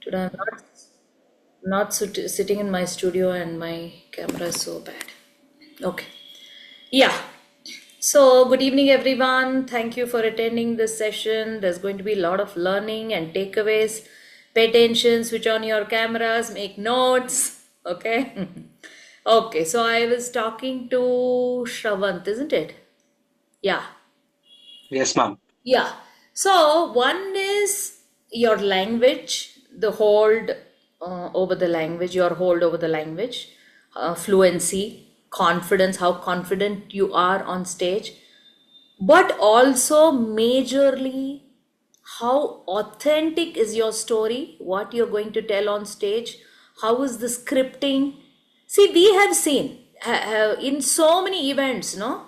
Today I'm not sitting in my studio and my camera is so bad. Okay. Yeah. So, good evening, everyone. Thank you for attending this session. There's going to be a lot of learning and takeaways. Pay attention, switch on your cameras, make notes. Okay. Okay. So, I was talking to Shravant, isn't it? Yeah. Yes, ma'am. Yeah. So one is your language, the hold over the language, your hold over the language, fluency, confidence, how confident you are on stage, but also majorly how authentic is your story, what you're going to tell on stage, how is the scripting. See, we have seen in so many events, no?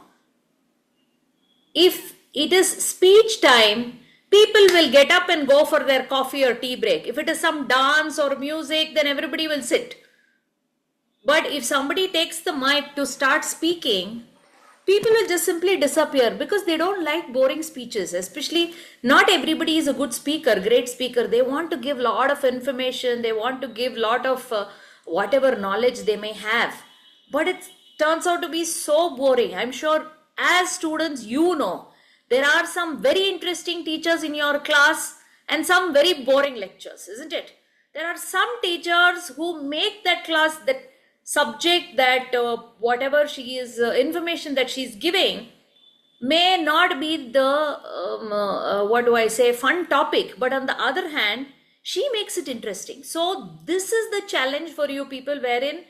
If it is speech time, people will get up and go for their coffee or tea break. If it is some dance or music, then everybody will sit. But if somebody takes the mic to start speaking, people will just simply disappear because they don't like boring speeches. Especially, not everybody is a good speaker, great speaker. They want to give a lot of information, they want to give a lot of whatever knowledge they may have. But it turns out to be so boring. I'm sure as students, you know, there are some very interesting teachers in your class and some very boring lectures, isn't it? There are some teachers who make that class, that subject, that whatever she is information that she's giving may not be the what do I say, fun topic, but on the other hand she makes it interesting. So this is the challenge for you people, wherein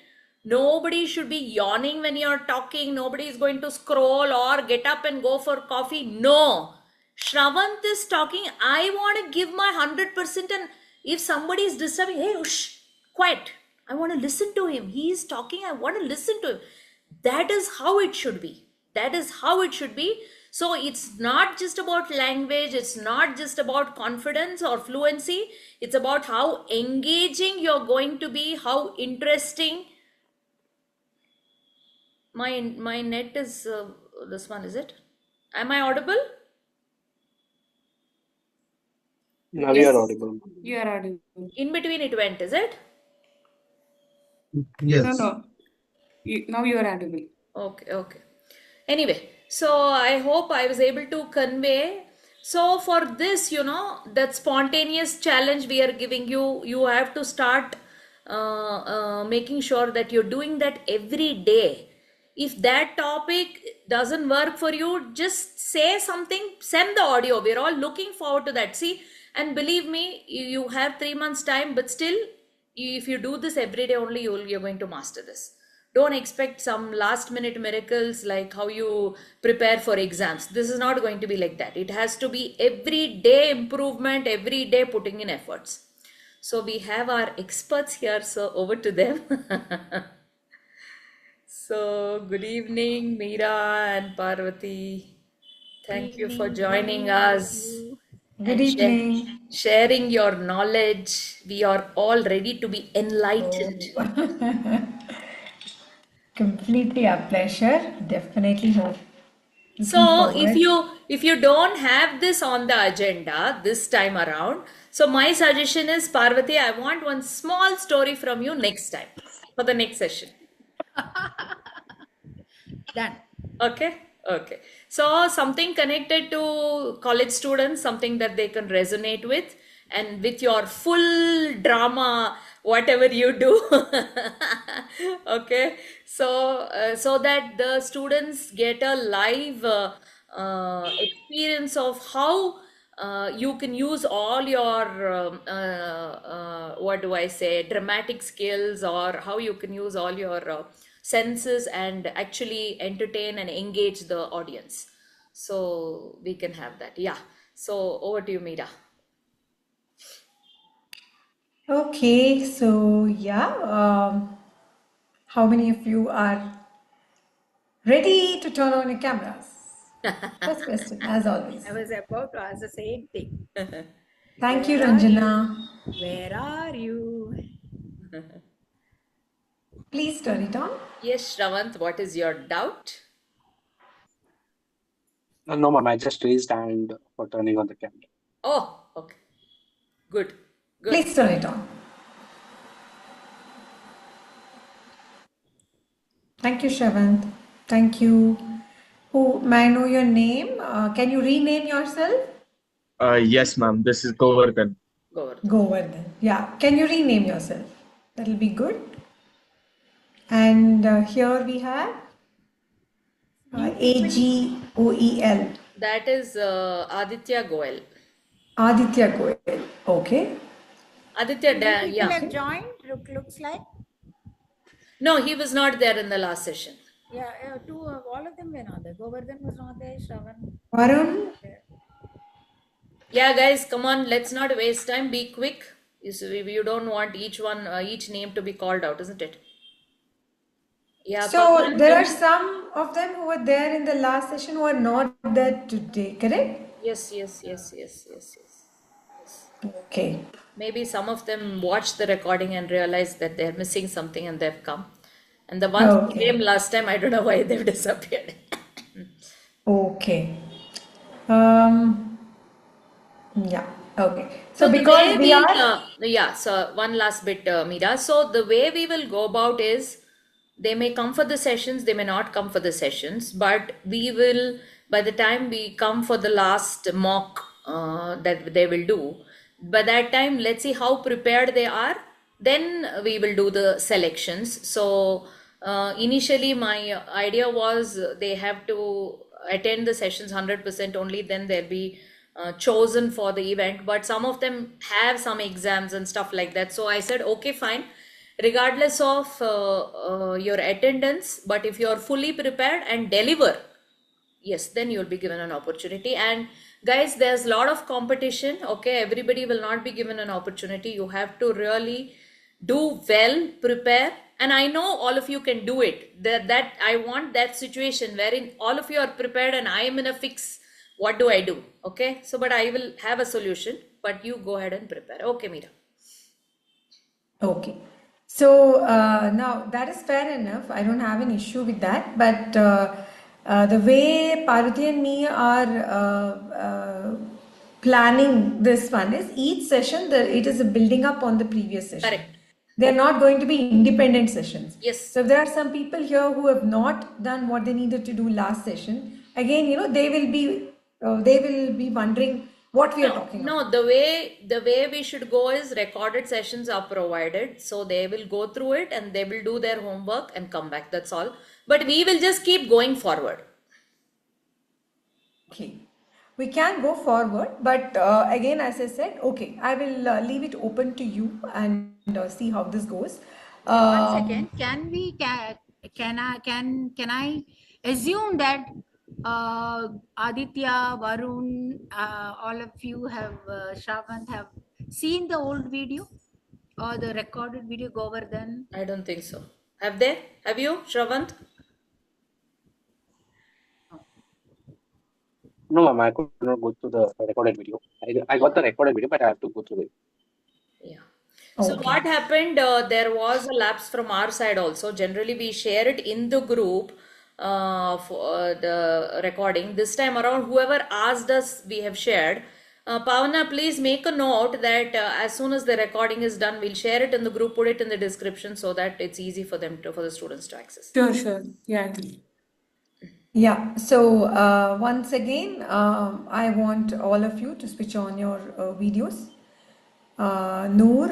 nobody should be yawning when you're talking, nobody is going to scroll or get up and go for coffee. No, Shravant is talking, I want to give my 100%, and if somebody is disturbing, hey, shh, quiet, I want to listen to him, he is talking, I want to listen to him. That is how it should be. That is how it should be. So it's not just about language, it's not just about confidence or fluency, it's about how engaging you're going to be, how interesting. My net is this one, is it? Am I audible? Now you are Yes, audible. you are audible. In between it went, is it? No, Yes. no. Now you are audible. Okay, okay. Anyway, so I hope I was able to convey. So for this, you know, that spontaneous challenge we are giving you, you have to start making sure that you're doing that every day. If that topic doesn't work for you, just say something, send the audio. We're all looking forward to that. See, and believe me, you have 3 months time, but still, if you do this every day only, you're going to master this. Don't expect some last minute miracles like how you prepare for exams. This is not going to be like that. It has to be every day improvement, every day putting in efforts. So we have our experts here, so over to them. So good evening, Meera and Parvati. Thank you for joining us Good and evening. sharing your knowledge. We are all ready to be enlightened. Completely a pleasure. Definitely hope. Looking So forward. if you don't have this on the agenda this time around, so my suggestion is, Parvati, I want one small story from you next time for the next session. Done. Okay, okay. So something connected to college students, something that they can resonate with, and with your full drama, whatever you do. Okay, so so that the students get a live experience of how you can use all your what do I say, dramatic skills, or how you can use all your senses and actually entertain and engage the audience. So we can have that. Yeah. So over to you, Meera. Okay, so how many of you are ready to turn on your cameras? First question, as always. I was about to ask the same thing. Thank you, Where are Ranjana. you? Where are you? Please turn it on. Yes, Shravant, what is your doubt? No, ma'am. I just raised hand for turning on the camera. Oh, okay. Good. Good. Please turn it on. Thank you, Shavant. Thank you. Who may I know your name? Can you rename yourself? Yes, ma'am. This is Govardhan. Govardhan. Govardhan. Yeah. Can you rename yourself? That'll be good. And here we have New people, AGOEL. That is Aditya Goel. Aditya Goel. Okay. Aditya, new people yeah. have joined. Looks like. No, he was not there in the last session. Yeah, two. All of them were not there. Govardhan was not there. Shravan Varun. there. Yeah, guys, come on, let's not waste time. Be quick. You don't want each name to be called out, isn't it? Yeah, So Pawan, there are some of them who were there in the last session who are not there today, correct? yes, yes, yes, yes, yes, yes. Yes. Okay. Maybe some of them watched the recording and realized that they're missing something and they've come. And the ones who Okay. came last time, I don't know why they've disappeared. Okay. Um, yeah. Okay. So So the way because we we'll, are yeah, so one last bit, Meera. So the way we will go about is they may come for the sessions, they may not come for the sessions, but we will, by the time we come for the last mock that they will do, by that time, let's see how prepared they are. Then we will do the selections. So initially, my idea was they have to attend the sessions 100% only, then they'll be chosen for the event. But some of them have some exams and stuff like that. So I said, okay, fine, regardless of your attendance, but if you're fully prepared and deliver, yes, then you'll be given an opportunity. And guys, there's a lot of competition. Okay, everybody will not be given an opportunity. You have to really do well, prepare, and I know all of you can do it. That I want that situation wherein all of you are prepared and I am in a fix. What do I do? Okay, so but I will have a solution, but you go ahead and prepare. Okay, Meera. okay. So now that is fair enough. I don't have an issue with that. But the way Parvati and me are planning this one is each session it is a building up on the previous session. Correct. They're not going to be independent sessions. Yes. So if there are some people here who have not done what they needed to do last session, again, they will be wondering what we are talking about. No, the way we should go is recorded sessions are provided, so they will go through it and they will do their homework and come back. That's all. But we will just keep going forward. Okay, we can go forward, but again, as I said, okay, I will leave it open to you and see how this goes. One second. Can I assume that Aditya, Varun, all of you have Shravant have seen the old video or the recorded video, Govardhan? I don't think so. Have they? Have you, Shravant? No, ma'am, I could not go through the recorded video. I got the recorded video, but I have to go through it. Yeah. So Okay. what happened? There was a lapse from our side also. Generally, we share it in the group for the recording. This time around, whoever asked us, we have shared. Pavana, please make a note that as soon as the recording is done, we'll share it in the group, put it in the description so that it's easy for the students to access. Sure. Yeah. Yeah, so once again, I want all of you to switch on your videos. Noor,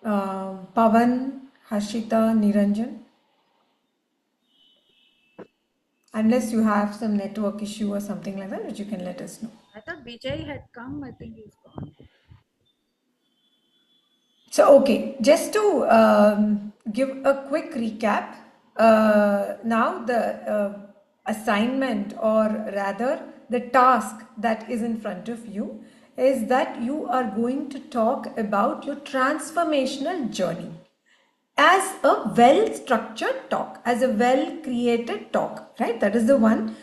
Pavan, Harshita, Niranjan. Unless you have some network issue or something like that, which you can let us know. I thought Vijay had come. I think he's gone. So, okay, just to give a quick recap, now the assignment, or rather the task that is in front of you, is that you are going to talk about your transformational journey as a well structured talk, as a well created talk, right? That is the one.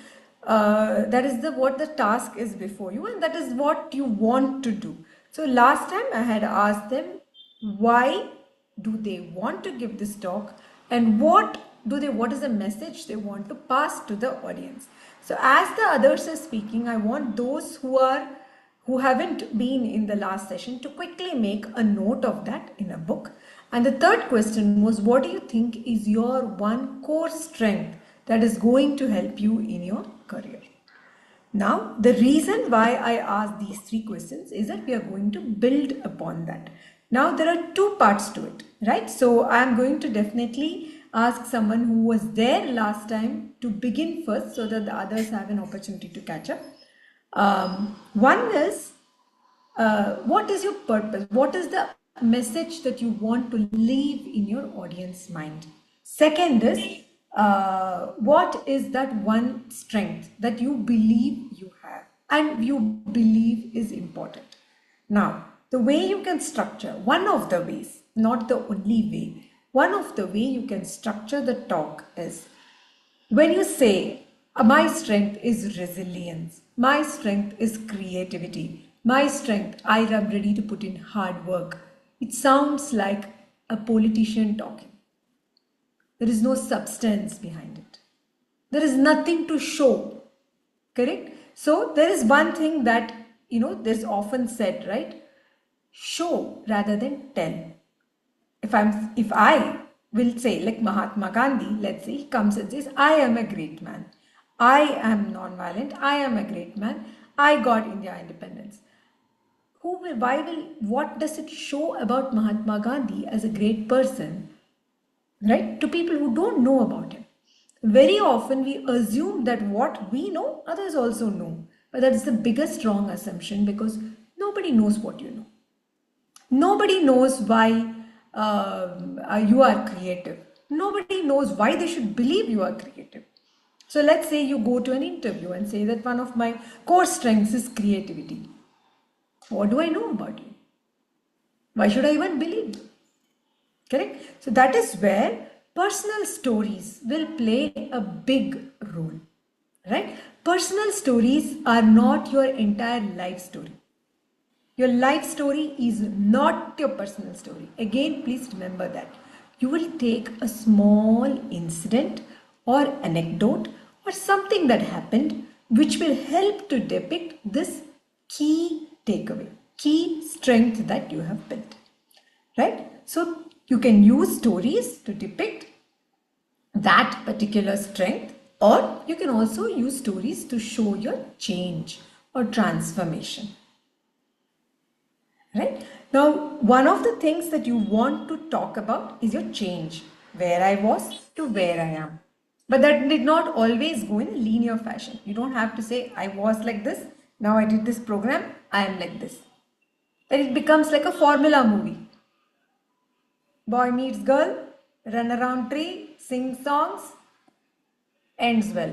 That is what the task is before you, and that is what you want to do. So last time I had asked them why do they want to give this talk, and what is the message they want to pass to the audience. So as the others are speaking, I want those who haven't been in the last session to quickly make a note of that in a book, And the third question was, what do you think is your one core strength that is going to help you in your career? Now, the reason why I asked these three questions is that we are going to build upon that. Now, there are two parts to it, right? So, I am going to definitely ask someone who was there last time to begin first so that the others have an opportunity to catch up. One is, what is your purpose? What is the message that you want to leave in your audience mind? Second is, what is that one strength that you believe you have and you believe is important? Now, the way you can structure, one of the ways, not the only way, one of the way you can structure the talk is when you say, my strength is resilience, my strength is creativity, my strength, I am ready to put in hard work, it sounds like a politician talking. There is no substance behind it. There is nothing to show. Correct? So there is one thing that, there's often said, right? Show rather than tell. If I will say, like Mahatma Gandhi, let's say, he comes and says, I am a great man. I am non-violent. I am a great man. I got India independence. What does it show about Mahatma Gandhi as a great person, right? To people who don't know about him. Very often we assume that what we know, others also know. But that is the biggest wrong assumption because nobody knows what you know. Nobody knows why you are creative. Nobody knows why they should believe you are creative. So let's say you go to an interview and say that one of my core strengths is creativity. What do I know about you? Why should I even believe you? Correct? So that is where personal stories will play a big role. Right? Personal stories are not your entire life story. Your life story is not your personal story. Again, please remember that. You will take a small incident or anecdote or something that happened which will help to depict this key takeaway, key strength that you have built. Right? So you can use stories to depict that particular strength, or you can also use stories to show your change or transformation. Right? Now, one of the things that you want to talk about is your change, where I was to where I am. But that did not always go in a linear fashion. You don't have to say, I was like this, now I did this program, I am like this. Then it becomes like a formula movie. Boy meets girl, run around tree, sing songs, ends well.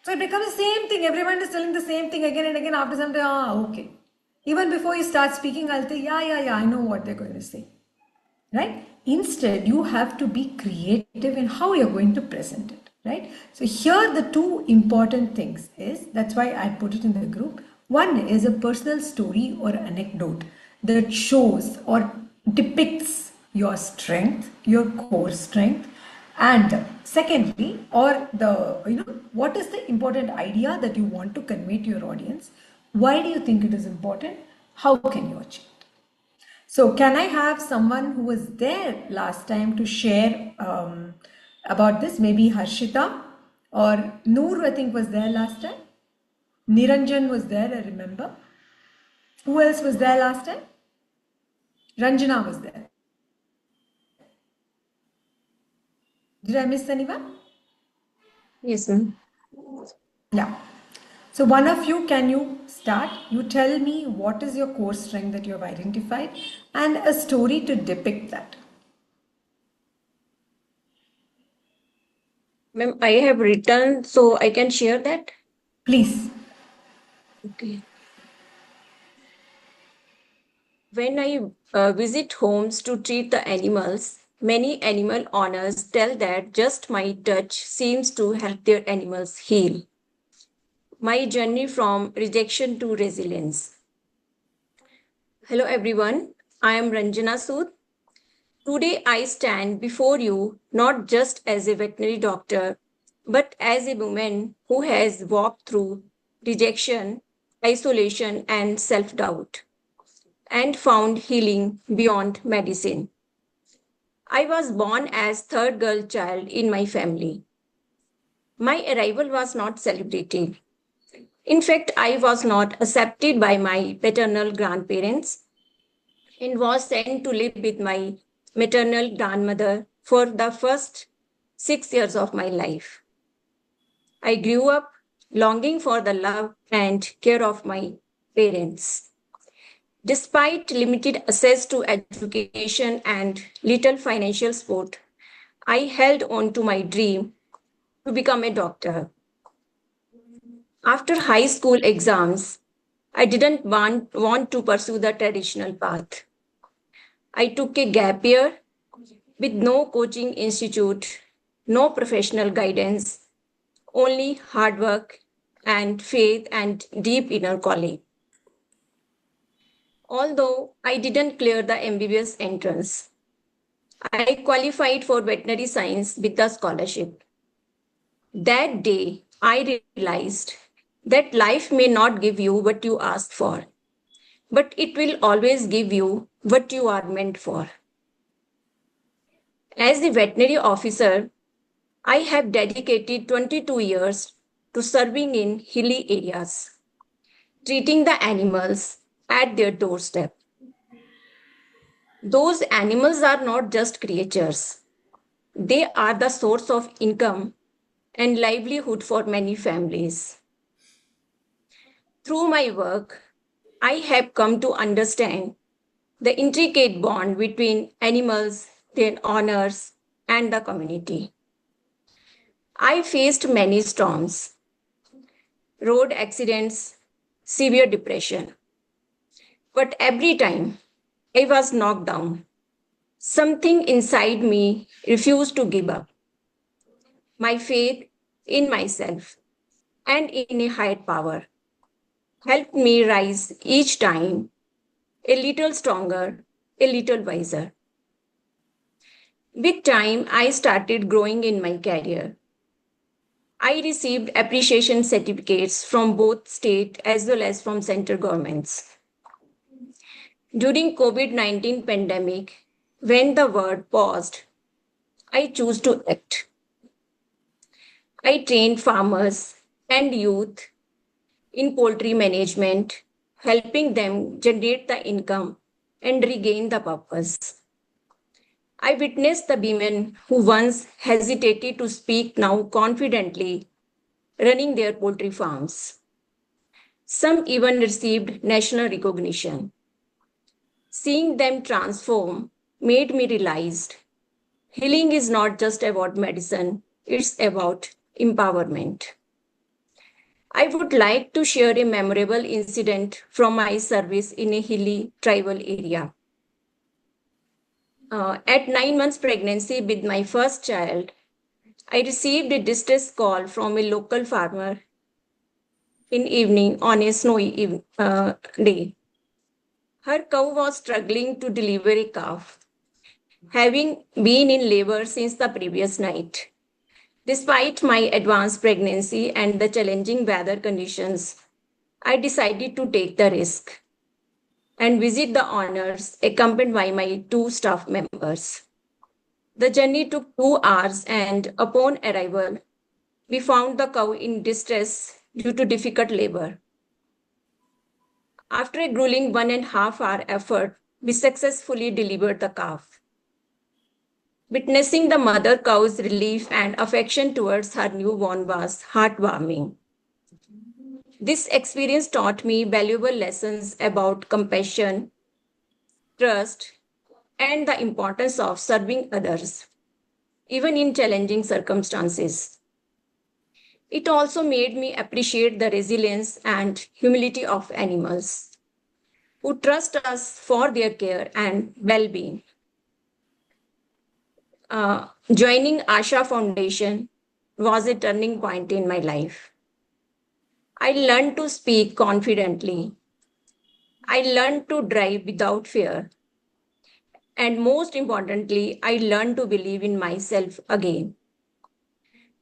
So it becomes the same thing. Everyone is telling the same thing again and again after some time. Okay. Even before you start speaking, I'll say, yeah, I know what they're going to say. Right? Instead, you have to be creative in how you're going to present it. Right? So here the two important things is, that's why I put it in the group. One is a personal story or anecdote that shows or depicts your strength, your core strength. And secondly, or what is the important idea that you want to convey to your audience? Why do you think it is important? How can you achieve it? So can I have someone who was there last time to share about this? Maybe Harshita or Noor, I think, was there last time. Niranjan was there, I remember. Who else was there last time? Ranjana was there. Did I miss anyone? Yes, ma'am. Yeah. So one of you, can you start? You tell me what is your core strength that you have identified and a story to depict that. Ma'am, I have written, so I can share that. Please. Okay. When I visit homes to treat the animals, many animal owners tell that just my touch seems to help their animals heal. My journey from rejection to resilience. Hello, everyone. I am Ranjana Sood. Today, I stand before you not just as a veterinary doctor, but as a woman who has walked through rejection, isolation, and self doubt. and found healing beyond medicine. I was born as third girl child in my family. My arrival was not celebrated. In fact, I was not accepted by my paternal grandparents and was sent to live with my maternal grandmother for the first 6 years of my life. I grew up longing for the love and care of my parents. Despite limited access to education and little financial support, I held on to my dream to become a doctor. After high school exams, I didn't want to pursue the traditional path. I took a gap year with no coaching institute, no professional guidance, only hard work and faith and deep inner calling. Although I didn't clear the MBBS entrance, I qualified for veterinary science with the scholarship. That day, I realized that life may not give you what you ask for, but it will always give you what you are meant for. As the veterinary officer, I have dedicated 22 years to serving in hilly areas, treating the animals at their doorstep. Those animals are not just creatures, they are the source of income and livelihood for many families. Through my work, I have come to understand the intricate bond between animals, their owners, and the community. I faced many storms, road accidents, severe depression. But every time I was knocked down, something inside me refused to give up. My faith in myself and in a higher power helped me rise each time a little stronger, a little wiser. With time, I started growing in my career. I received appreciation certificates from both state as well as from central governments. During COVID-19 pandemic, when the world paused, I chose to act. I trained farmers and youth in poultry management, helping them generate the income and regain the purpose. I witnessed the women who once hesitated to speak now confidently running their poultry farms. Some even received national recognition. Seeing them transform made me realize healing is not just about medicine, it's about empowerment. I would like to share a memorable incident from my service in a hilly tribal area. At 9 months pregnancy with my first child, I received a distress call from a local farmer in evening on a snowy day. Her cow was struggling to deliver a calf, having been in labor since the previous night. Despite my advanced pregnancy and the challenging weather conditions, I decided to take the risk and visit the owners accompanied by my two staff members. The journey took 2 hours, and upon arrival, we found the cow in distress due to difficult labor. After a grueling 1.5 hour effort, we successfully delivered the calf. Witnessing the mother cow's relief and affection towards her newborn was heartwarming. This experience taught me valuable lessons about compassion, trust, and the importance of serving others, even in challenging circumstances. It also made me appreciate the resilience and humility of animals who trust us for their care and well being. Joining Asha Foundation was a turning point in my life. I learned to speak confidently. I learned to drive without fear. And most importantly, I learned to believe in myself again.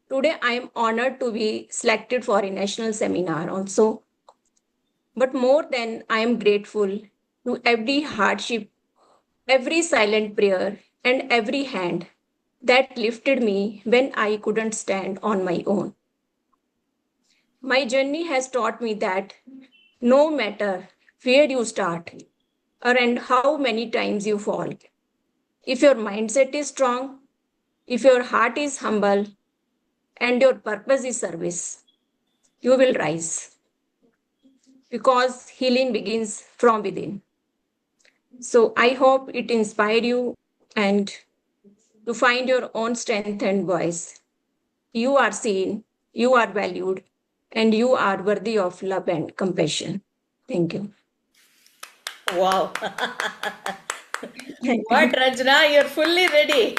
Today, I am honored to be selected for a national seminar also. But more than I am grateful, to every hardship, every silent prayer, and every hand that lifted me when I couldn't stand on my own. My journey has taught me that no matter where you start or and how many times you fall, if your mindset is strong, if your heart is humble, and your purpose is service, you will rise because healing begins from within. So I hope it inspire you and to find your own strength and voice. You are seen, you are valued, and you are worthy of love and compassion. Thank you. Wow. Thank What, you. Ranjana? You're fully ready.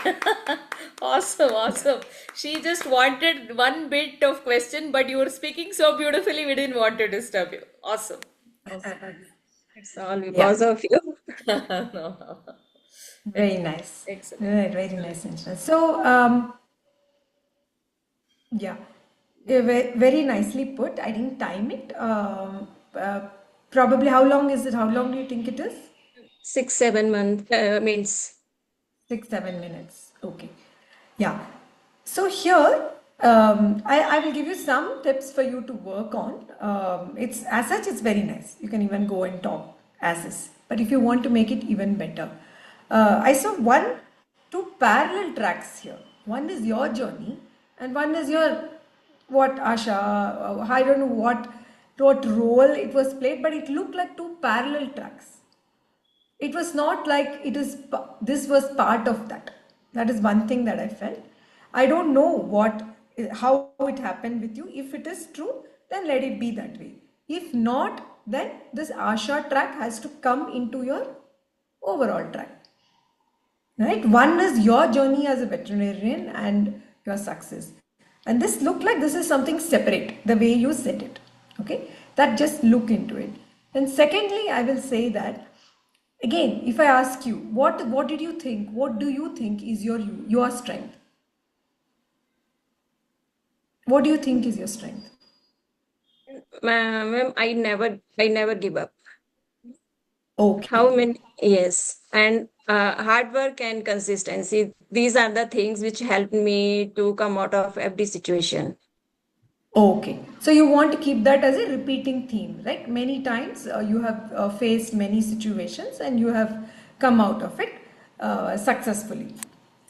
Awesome, awesome. She just wanted one bit of question, but you were speaking so beautifully, we didn't want to disturb you. Awesome. Awesome. It's all Yeah, because of you. No, no. very nice. Excellent. Right, very nice, Anshana. So, yeah, very nicely put. I didn't time it. Probably how long is it? How long do you think it is? 6, 7 months means 6, 7 minutes. Okay. Yeah. So here, I will give you some tips for you to work on. It's as such, it's very nice. You can even go and talk as is. But if you want to make it even better, I saw two parallel tracks here. One is your journey, and one is your what Asha. I don't know what role it was played, but it looked like two parallel tracks. It was not like this was part of that is one thing that I felt. I don't know how it happened with you. If it is true, then let it be that way. If not, then this Asha track has to come into your overall track, right? One is your journey as a veterinarian and your success, and this look like this is something separate the way you said it. Okay, that just look into it. And secondly, I will say that again, if I ask you, what did you think? What do you think is your strength? What do you think is your strength? ma'am, I never give up. How Okay. many? Yes, and hard work and consistency. These are the things which help me to come out of every situation. Okay. So you want to keep that as a repeating theme, right? Many times you have faced many situations and you have come out of it successfully.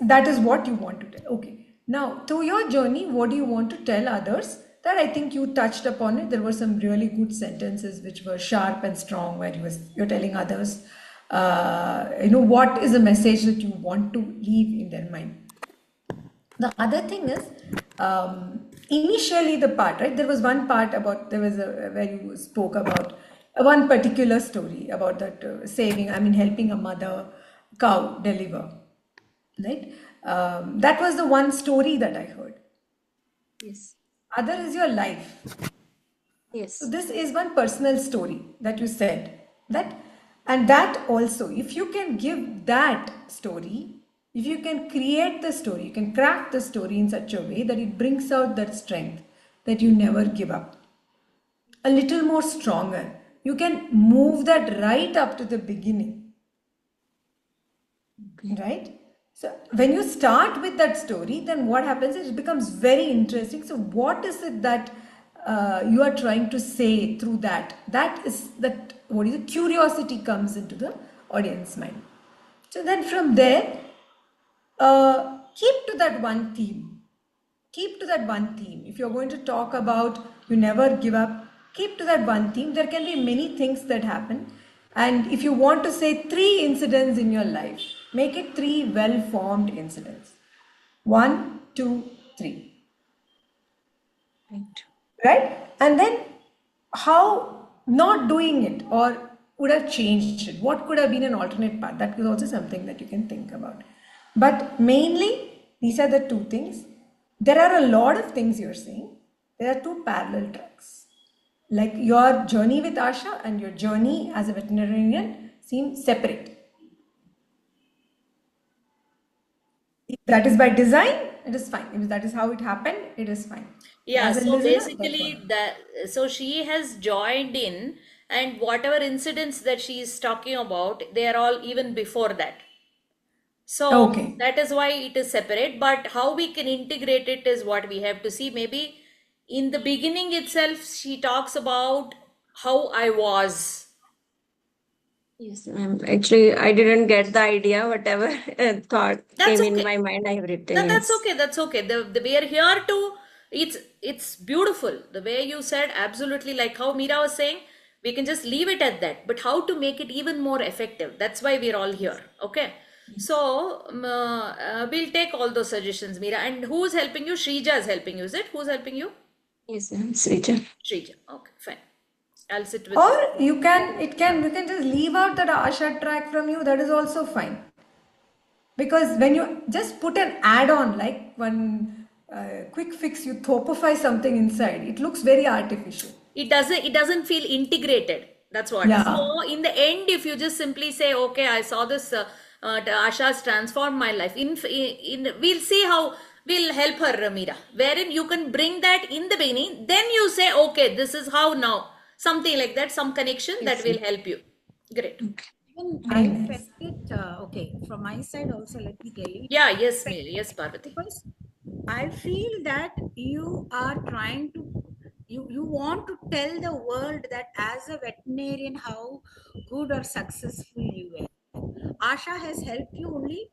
That is what you want to tell. Okay. Now, through your journey, what do you want to tell others? That I think you touched upon it. There were some really good sentences which were sharp and strong, where you're telling others, what is the message that you want to leave in their mind. The other thing is, initially the part, right? There was one part about, there was where you spoke about one particular story about that saving, I mean, helping a mother cow deliver, right? That was the one story that I heard. Yes. Other is your life. So Yes. this is one personal story that you said that, and that also, if you can give that story, if you can create the story, you can craft the story in such a way that it brings out that strength that you never give up. A little more stronger. You can move that right up to the beginning, Okay. right? So when you start with that story, then what happens is it becomes very interesting. So what is it that you are trying to say through that? That is that, what is it? Curiosity comes into the audience mind. So then from there, keep to that one theme. Keep to that one theme. If you're going to talk about you never give up, keep to that one theme. There can be many things that happen. And if you want to say 3 incidents in your life, make it 3 well-formed incidents. 1, 2, 3. Right. Right? And then how not doing it or would have changed it? What could have been an alternate path? That is also something that you can think about. But mainly, these are the two things. There are a lot of things you're saying. There are two parallel tracks. Like your journey with Asha and your journey as a veterinarian seem separate. If that is by design, it is fine. If that is how it happened, it is fine. Yeah, As a so listener, that's what. basically that, so she has joined in and whatever incidents that she is talking about, they are all even before that. So Okay. that is why it is separate, but how we can integrate it is what we have to see. Maybe in the beginning itself, she talks about how I was. Yes, ma'am. Actually, I didn't get the idea. Whatever thought That's came in okay. my mind, I have written. That's Yes. okay. That's okay. The we are here to. It's beautiful the way you said. Absolutely, like how Meera was saying. We can just leave it at that. But how to make it even more effective? That's why we're all here. Okay. So we'll take all those suggestions, Meera. And who's helping you? Shrija is helping you. Is it? Who's helping you? Yes, ma'am. Srija. Shrija. Okay, fine. I'll sit with Or you. you can just leave out that Asha track from you. That is also fine. Because when you just put an add-on, like one quick fix, you thopify something inside, it looks very artificial. It doesn't feel integrated. That's what. Yeah. So in the end, if you just simply say, okay, I saw this, Asha's transformed my life. We'll see how we'll help her, Ramira. Wherein you can bring that in the beginning, then you say, okay, this is how now. Something like that, some connection that will help you. Great. Even Very I nice. felt it, okay, from my side also, let me tell you. Yeah, yes, yes, Parvati. Because I feel that you are trying to, you want to tell the world that as a veterinarian, how good or successful you are. Asha has helped you only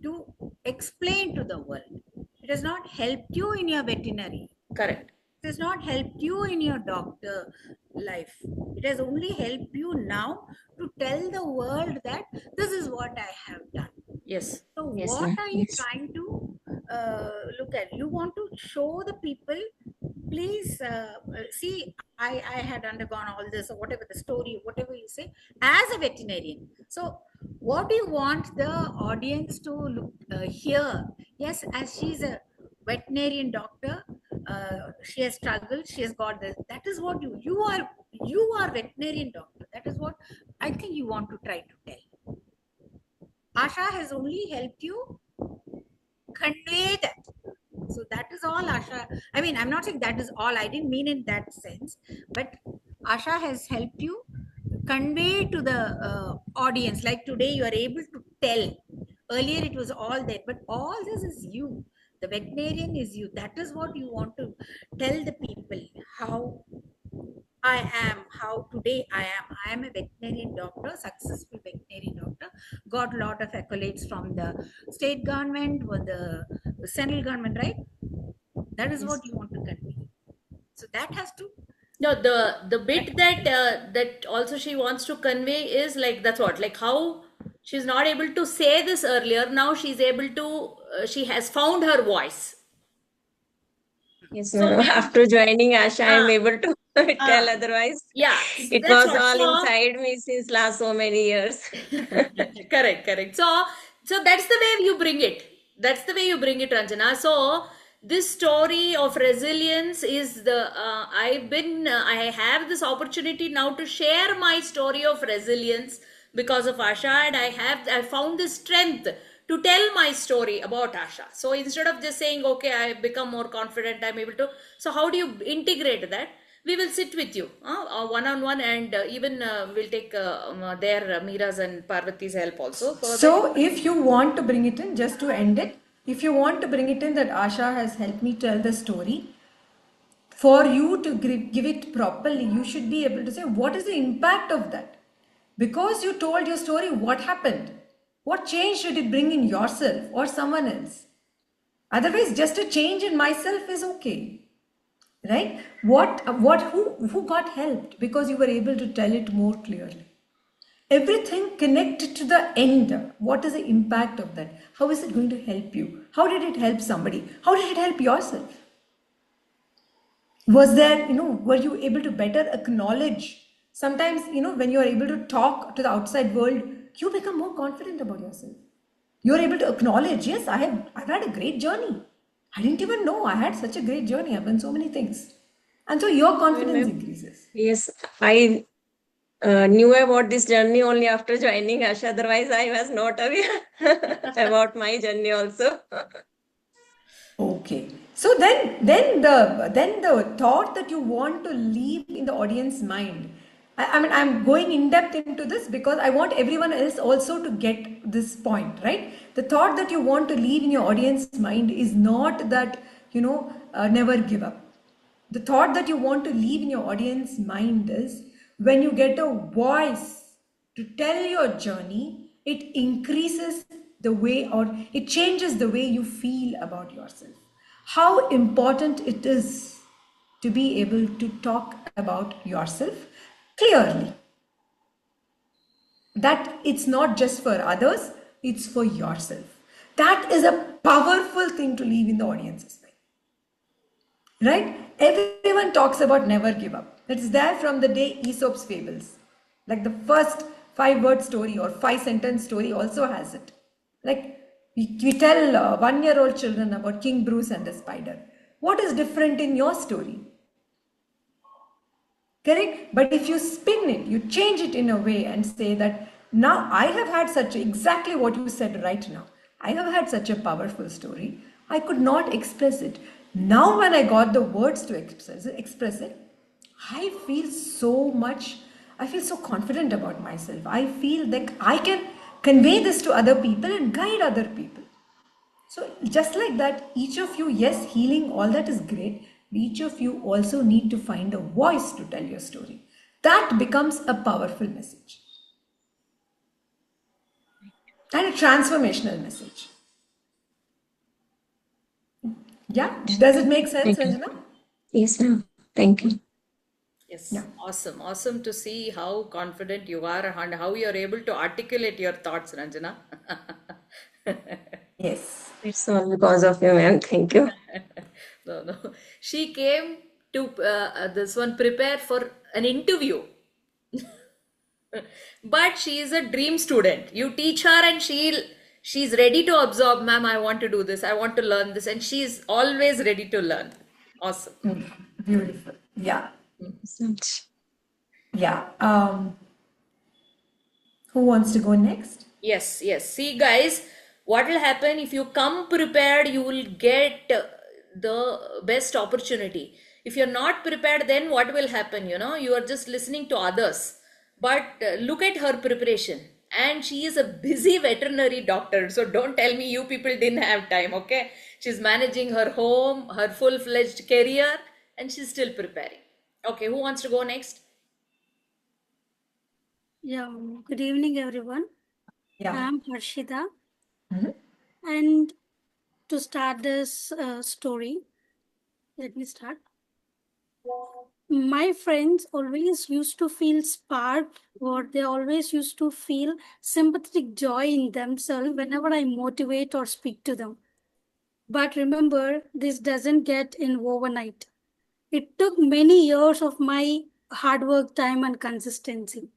to explain to the world. It has not helped you in your veterinary. Correct. It has not helped you in your doctor life. It has only helped you now to tell the world that this is what I have done. Yes. So, Yes, what ma'am. are you Yes. trying to look at? You want to show the people, please see, I had undergone all this, or whatever the story, whatever you say, as a veterinarian. So, what do you want the audience to look, hear? Yes, as she's a veterinarian doctor, she has struggled, she has got this. That is what you are veterinarian doctor. That is what I think you want to try to tell. Asha has only helped you convey that. So that is all Asha. I mean, I'm not saying that is all. I didn't mean in that sense. But Asha has helped you convey to the audience. Like today, you are able to tell. Earlier, it was all there. But all this is you. The veterinarian is you. That is what you want to tell the people. How I am, how today I am. I am a veterinarian doctor, successful veterinarian doctor. Got a lot of accolades from the state government or the central government, right? That is Yes. what you want to convey. So that has to. No, the bit that also she wants to convey is like that's what, like how she's not able to say this earlier. Now she's able to. She has found her voice. Yes, So ma'am. when After joining Asha, ah I'm able to tell ah otherwise. yeah, It that's was what. all So inside me since last so many years. correct. So that's the way you bring it. That's the way you bring it, Ranjana. So this story of resilience is the I have this opportunity now to share my story of resilience because of Asha, and I found the strength to tell my story about Asha. So instead of just saying, okay, I become more confident, I'm able to. So how do you integrate that? We will sit with you one on one, and even we'll take their Meera's and Parvati's help also. So if you want to bring it in, just to end it, if you want to bring it in that Asha has helped me tell the story, for you to give it properly, you should be able to say, what is the impact of that? Because you told your story, what happened? What change did it bring in yourself or someone else? Otherwise, just a change in myself is okay. Right? Who got helped because you were able to tell it more clearly? Everything connected to the end. What is the impact of that? How is it going to help you? How did it help somebody? How did it help yourself? Was there, were you able to better acknowledge? Sometimes, when you are able to talk to the outside world, you become more confident about yourself. You are able to acknowledge, yes, I've had a great journey. I didn't even know I had such a great journey. I've done so many things. And so your Even confidence ma'am, increases. yes, I knew about this journey only after joining Asha. Otherwise, I was not aware about my journey also. Okay. So then the thought that you want to leave in the audience mind, I mean, I'm going in depth into this because I want everyone else also to get this point, right? The thought that you want to leave in your audience mind is not that, never give up. The thought that you want to leave in your audience mind is when you get a voice to tell your journey, it increases the way or it changes the way you feel about yourself. How important it is to be able to talk about yourself clearly. That it's not just for others, it's for yourself. That is a powerful thing to leave in the audience's mind. Right? Everyone talks about never give up. It is there from the day Aesop's fables. Like the first 5 word story or 5 sentence story also has it. Like we tell 1 year old children about King Bruce and the spider. What is different in your story? Correct? But if you spin it, you change it in a way and say that now I have had such exactly what you said right now. I have had such a powerful story. I could not express it. Now when I got the words to express it, I feel so much, I feel so confident about myself. I feel like I can convey this to other people and guide other people. So, just like that, each of you, yes, healing, all that is great. Each of you also need to find a voice to tell your story. That becomes a powerful message and a transformational message. Yeah, does it make sense, Thank you. Anjana? Yes, ma'am. Thank you. Yes, Yeah. awesome. Awesome to see how confident you are and how you're able to articulate your thoughts, Ranjana. Yes. It's all because of you, ma'am. Thank you. No, no. She came to this one prepare for an interview. But she is a dream student. You teach her and she's ready to absorb, ma'am, I want to do this, I want to learn this, and she's always ready to learn. Awesome. Beautiful. Yeah. So much. Yeah. Who wants to go next? Yes, yes. See, guys, what will happen if you come prepared, you will get the best opportunity. If you're not prepared, then what will happen? You are just listening to others. But look at her preparation. And she is a busy veterinary doctor. So don't tell me you people didn't have time, okay? She's managing her home, her full-fledged career, and she's still preparing. Okay, who wants to go next? Yeah, good evening, everyone. Yeah. I'm Harshita, Mhm. and to start this story, let me start. My friends always used to feel sparked, or they always used to feel sympathetic joy in themselves whenever I motivate or speak to them. But remember, this doesn't get in overnight. It took many years of my hard work, time, and consistency.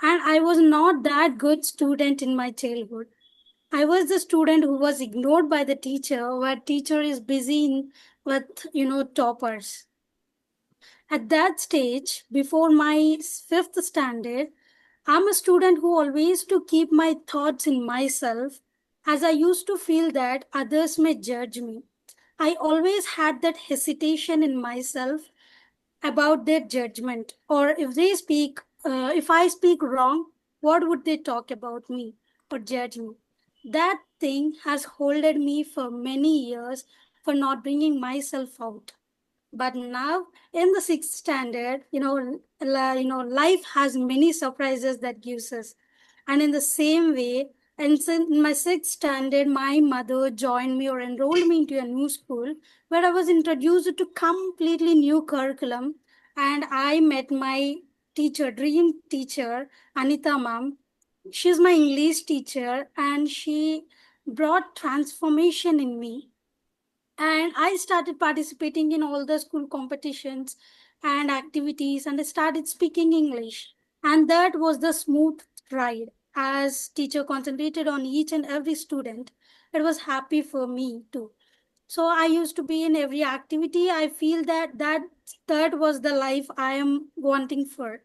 And I was not that good student in my childhood. I was the student who was ignored by the teacher, where teacher is busy with toppers. At that stage, before my fifth standard, I'm a student who always to keep my thoughts in myself, as I used to feel that others may judge me. I always had that hesitation in myself about their judgment, or if I speak wrong, what would they talk about me or judge me? That thing has holded me for many years for not bringing myself out. But now in the sixth standard, life has many surprises that gives us. And in the same way, and in my sixth standard, my mother joined me or enrolled me into a new school where I was introduced to completely new curriculum. And I met my teacher, dream teacher, Anita ma'am. She's my English teacher, and she brought transformation in me. And I started participating in all the school competitions and activities, and I started speaking English. And that was the smooth ride. As teacher concentrated on each and every student, it was happy for me too. So I used to be in every activity. I feel that was the life I am wanting for.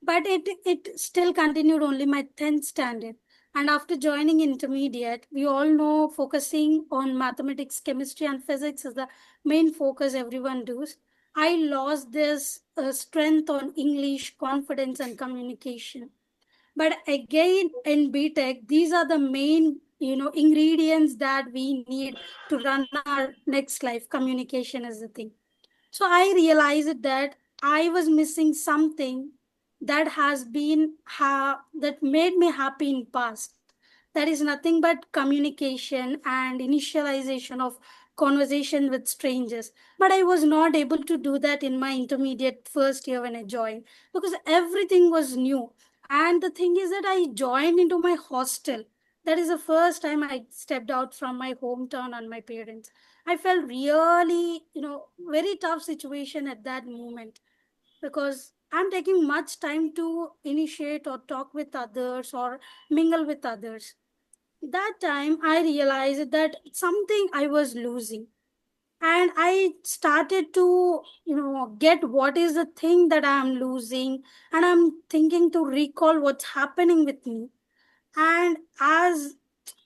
But it still continued only my 10th standard. And after joining intermediate, we all know focusing on mathematics, chemistry, and physics is the main focus everyone does. I lost this strength on English, confidence, and communication. But again, in BTech, these are the main, ingredients that we need to run our next life. Communication is the thing. So I realized that I was missing something that that made me happy in past. That is nothing but communication and initialization of conversation with strangers. But I was not able to do that in my intermediate first year when I joined because everything was new. And the thing is that I joined into my hostel. That is the first time I stepped out from my hometown and my parents. I felt really, very tough situation at that moment because I'm taking much time to initiate or talk with others or mingle with others. That time I realized that something I was losing. And I started to, get what is the thing that I'm losing. And I'm thinking to recall what's happening with me. And as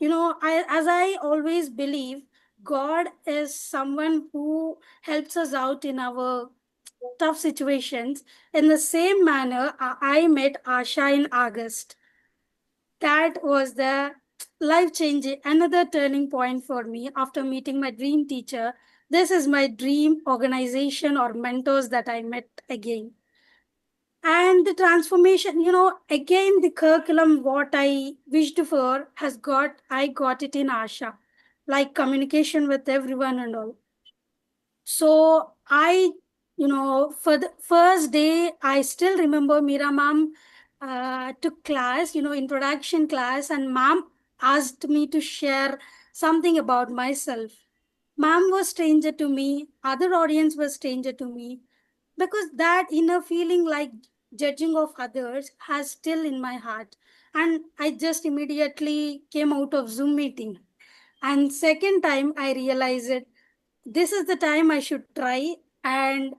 I always believe, God is someone who helps us out in our tough situations. In the same manner, I met Asha in August. That was the life changing, another turning point for me after meeting my dream teacher. This is my dream organization or mentors that I met again. And the transformation, again, the curriculum, what I wished for I got it in Asha, like communication with everyone and all. So for the first day, I still remember Meera ma'am took class, introduction class, and ma'am asked me to share something about myself. Ma'am was stranger to me, other audience was stranger to me, because that inner feeling like judging of others has still in my heart. And I just immediately came out of Zoom meeting. And second time I realized it, this is the time I should try. And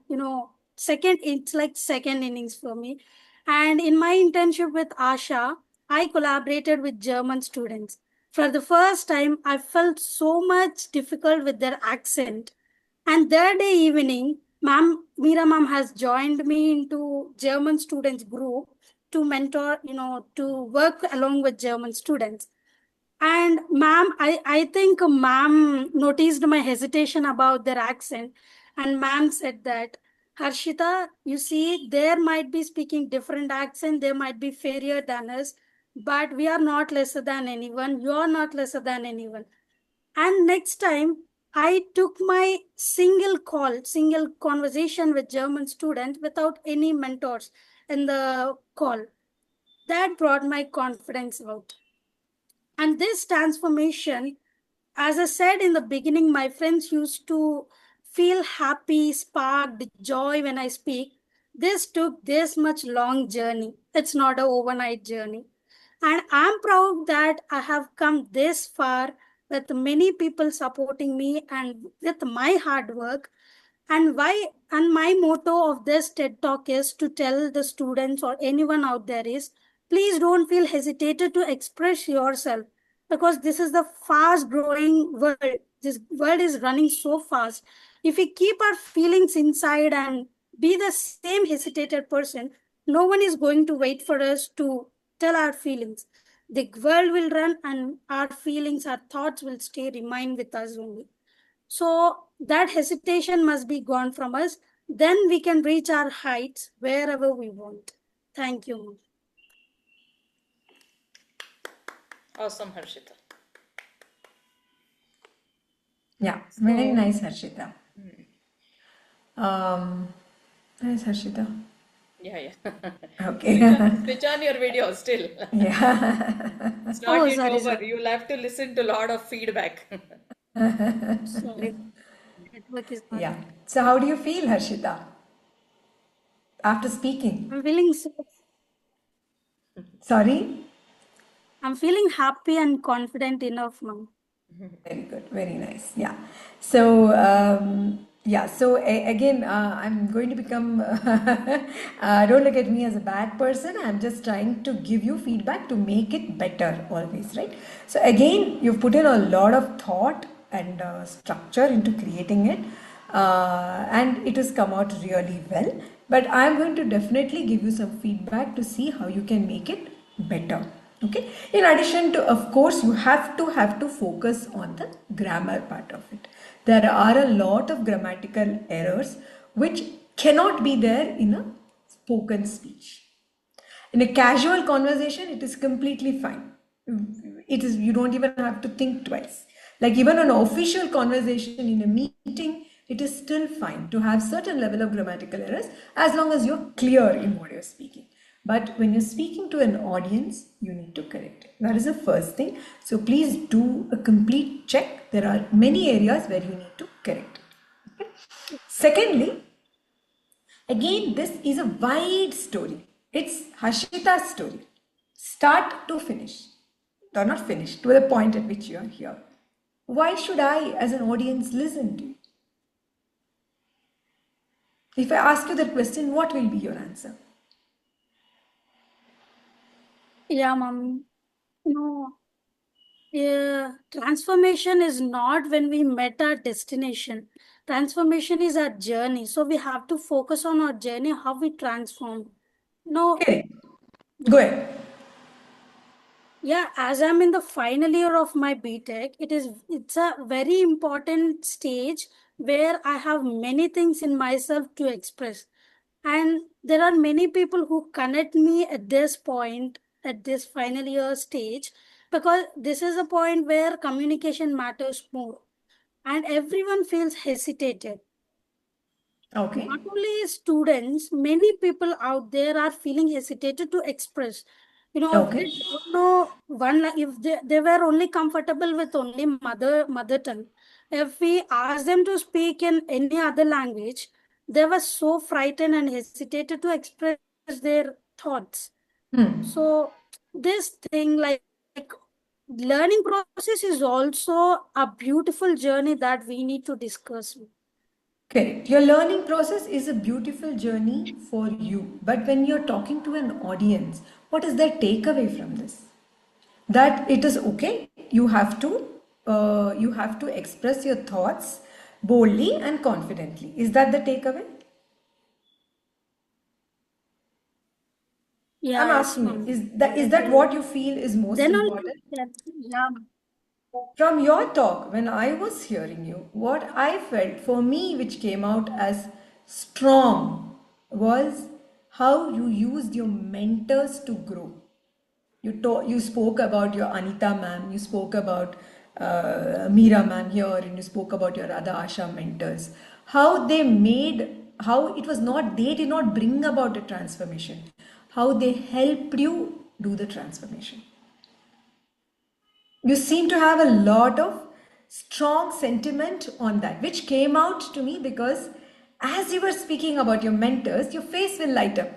second, it's like second innings for me. And in my internship with Asha, I collaborated with German students. For the first time, I felt so much difficult with their accent. And that day evening, Meera ma'am has joined me into German students group to mentor, to work along with German students. And I think ma'am noticed my hesitation about their accent. And ma'am said that, Harshita, you see, there might be speaking different accent, they might be fairer than us, but we are not lesser than anyone. You are not lesser than anyone. And next time, I took my single conversation with German student without any mentors in the call. That brought my confidence out. And this transformation, as I said in the beginning, my friends used to feel happy, sparked, joy when I speak. This took this much long journey. It's not an overnight journey. And I'm proud that I have come this far with many people supporting me and with my hard work. And my motto of this TED Talk is to tell the students or anyone out there is, please don't feel hesitated to express yourself because this is the fast growing world. This world is running so fast. If we keep our feelings inside and be the same hesitated person, no one is going to wait for us to tell our feelings. The world will run and our feelings, our thoughts will stay remain with us only. So that hesitation must be gone from us. Then we can reach our heights wherever we want. Thank you. Awesome, Harshita. Yeah, very nice, Harshita. Nice, Harshita. Yeah. Okay. Switch on your video still. Yeah. It's not yet sorry, over. sorry. You'll have to listen to a lot of feedback. Sorry. Network is not. Yeah. So, how do you feel, Harshita, after speaking? Sorry? I'm feeling happy and confident enough now. Very good, very nice. Yeah. So, again, I'm going to become, don't look at me as a bad person. I'm just trying to give you feedback to make it better always, right? So, again, you've put in a lot of thought and structure into creating it. and it has come out really well. But I'm going to definitely give you some feedback to see how you can make it better. Okay. In addition to, of course, you have to focus on the grammar part of it. There are a lot of grammatical errors which cannot be there in a spoken speech. In a casual conversation, it is completely fine. It is, you don't even have to think twice. Like even an official conversation in a meeting, it is still fine to have certain level of grammatical errors as long as you're clear in what you're speaking. But when you're speaking to an audience, you need to correct it. That is the first thing. So please do a complete check. There are many areas where you need to correct it. Okay? Secondly, again, this is a wide story. It's Hashita's story. Start to finish. Or not finish, to the point at which you are here. Why should I, as an audience, listen to you? If I ask you that question, what will be your answer? Yeah, mom. No, yeah, transformation is not when we met our destination. Transformation is our journey. So we have to focus on our journey, how we transform. No, Okay, yeah. go ahead. Yeah, as I'm in the final year of my BTech, it's a very important stage where I have many things in myself to express. And there are many people who connect me at this point, at this final year stage, because this is a point where communication matters more. And everyone feels hesitated. Okay, Not only students, many people out there are feeling hesitated to express. If okay. they don't know if they were only comfortable with only mother tongue, if we ask them to speak in any other language, they were so frightened and hesitated to express their thoughts. Hmm. So this thing, like learning process, is also a beautiful journey that we need to discuss. Correct. Your learning process is a beautiful journey for you. But when you're talking to an audience, what is their takeaway from this? That it is okay. You have to express your thoughts boldly and confidently. Is that the takeaway? I'm Yeah, yes, asking you. ma'am. Is that what you feel is most Then only, important? yeah, From your talk, when I was hearing you, what I felt for me, which came out as strong, was how you used your mentors to grow. You spoke about your Anita ma'am, you spoke about Meera ma'am here, and you spoke about your other Asha mentors. How it was not, they did not bring about a transformation, how they helped you do the transformation. You seem to have a lot of strong sentiment on that, which came out to me because as you were speaking about your mentors, your face will light up.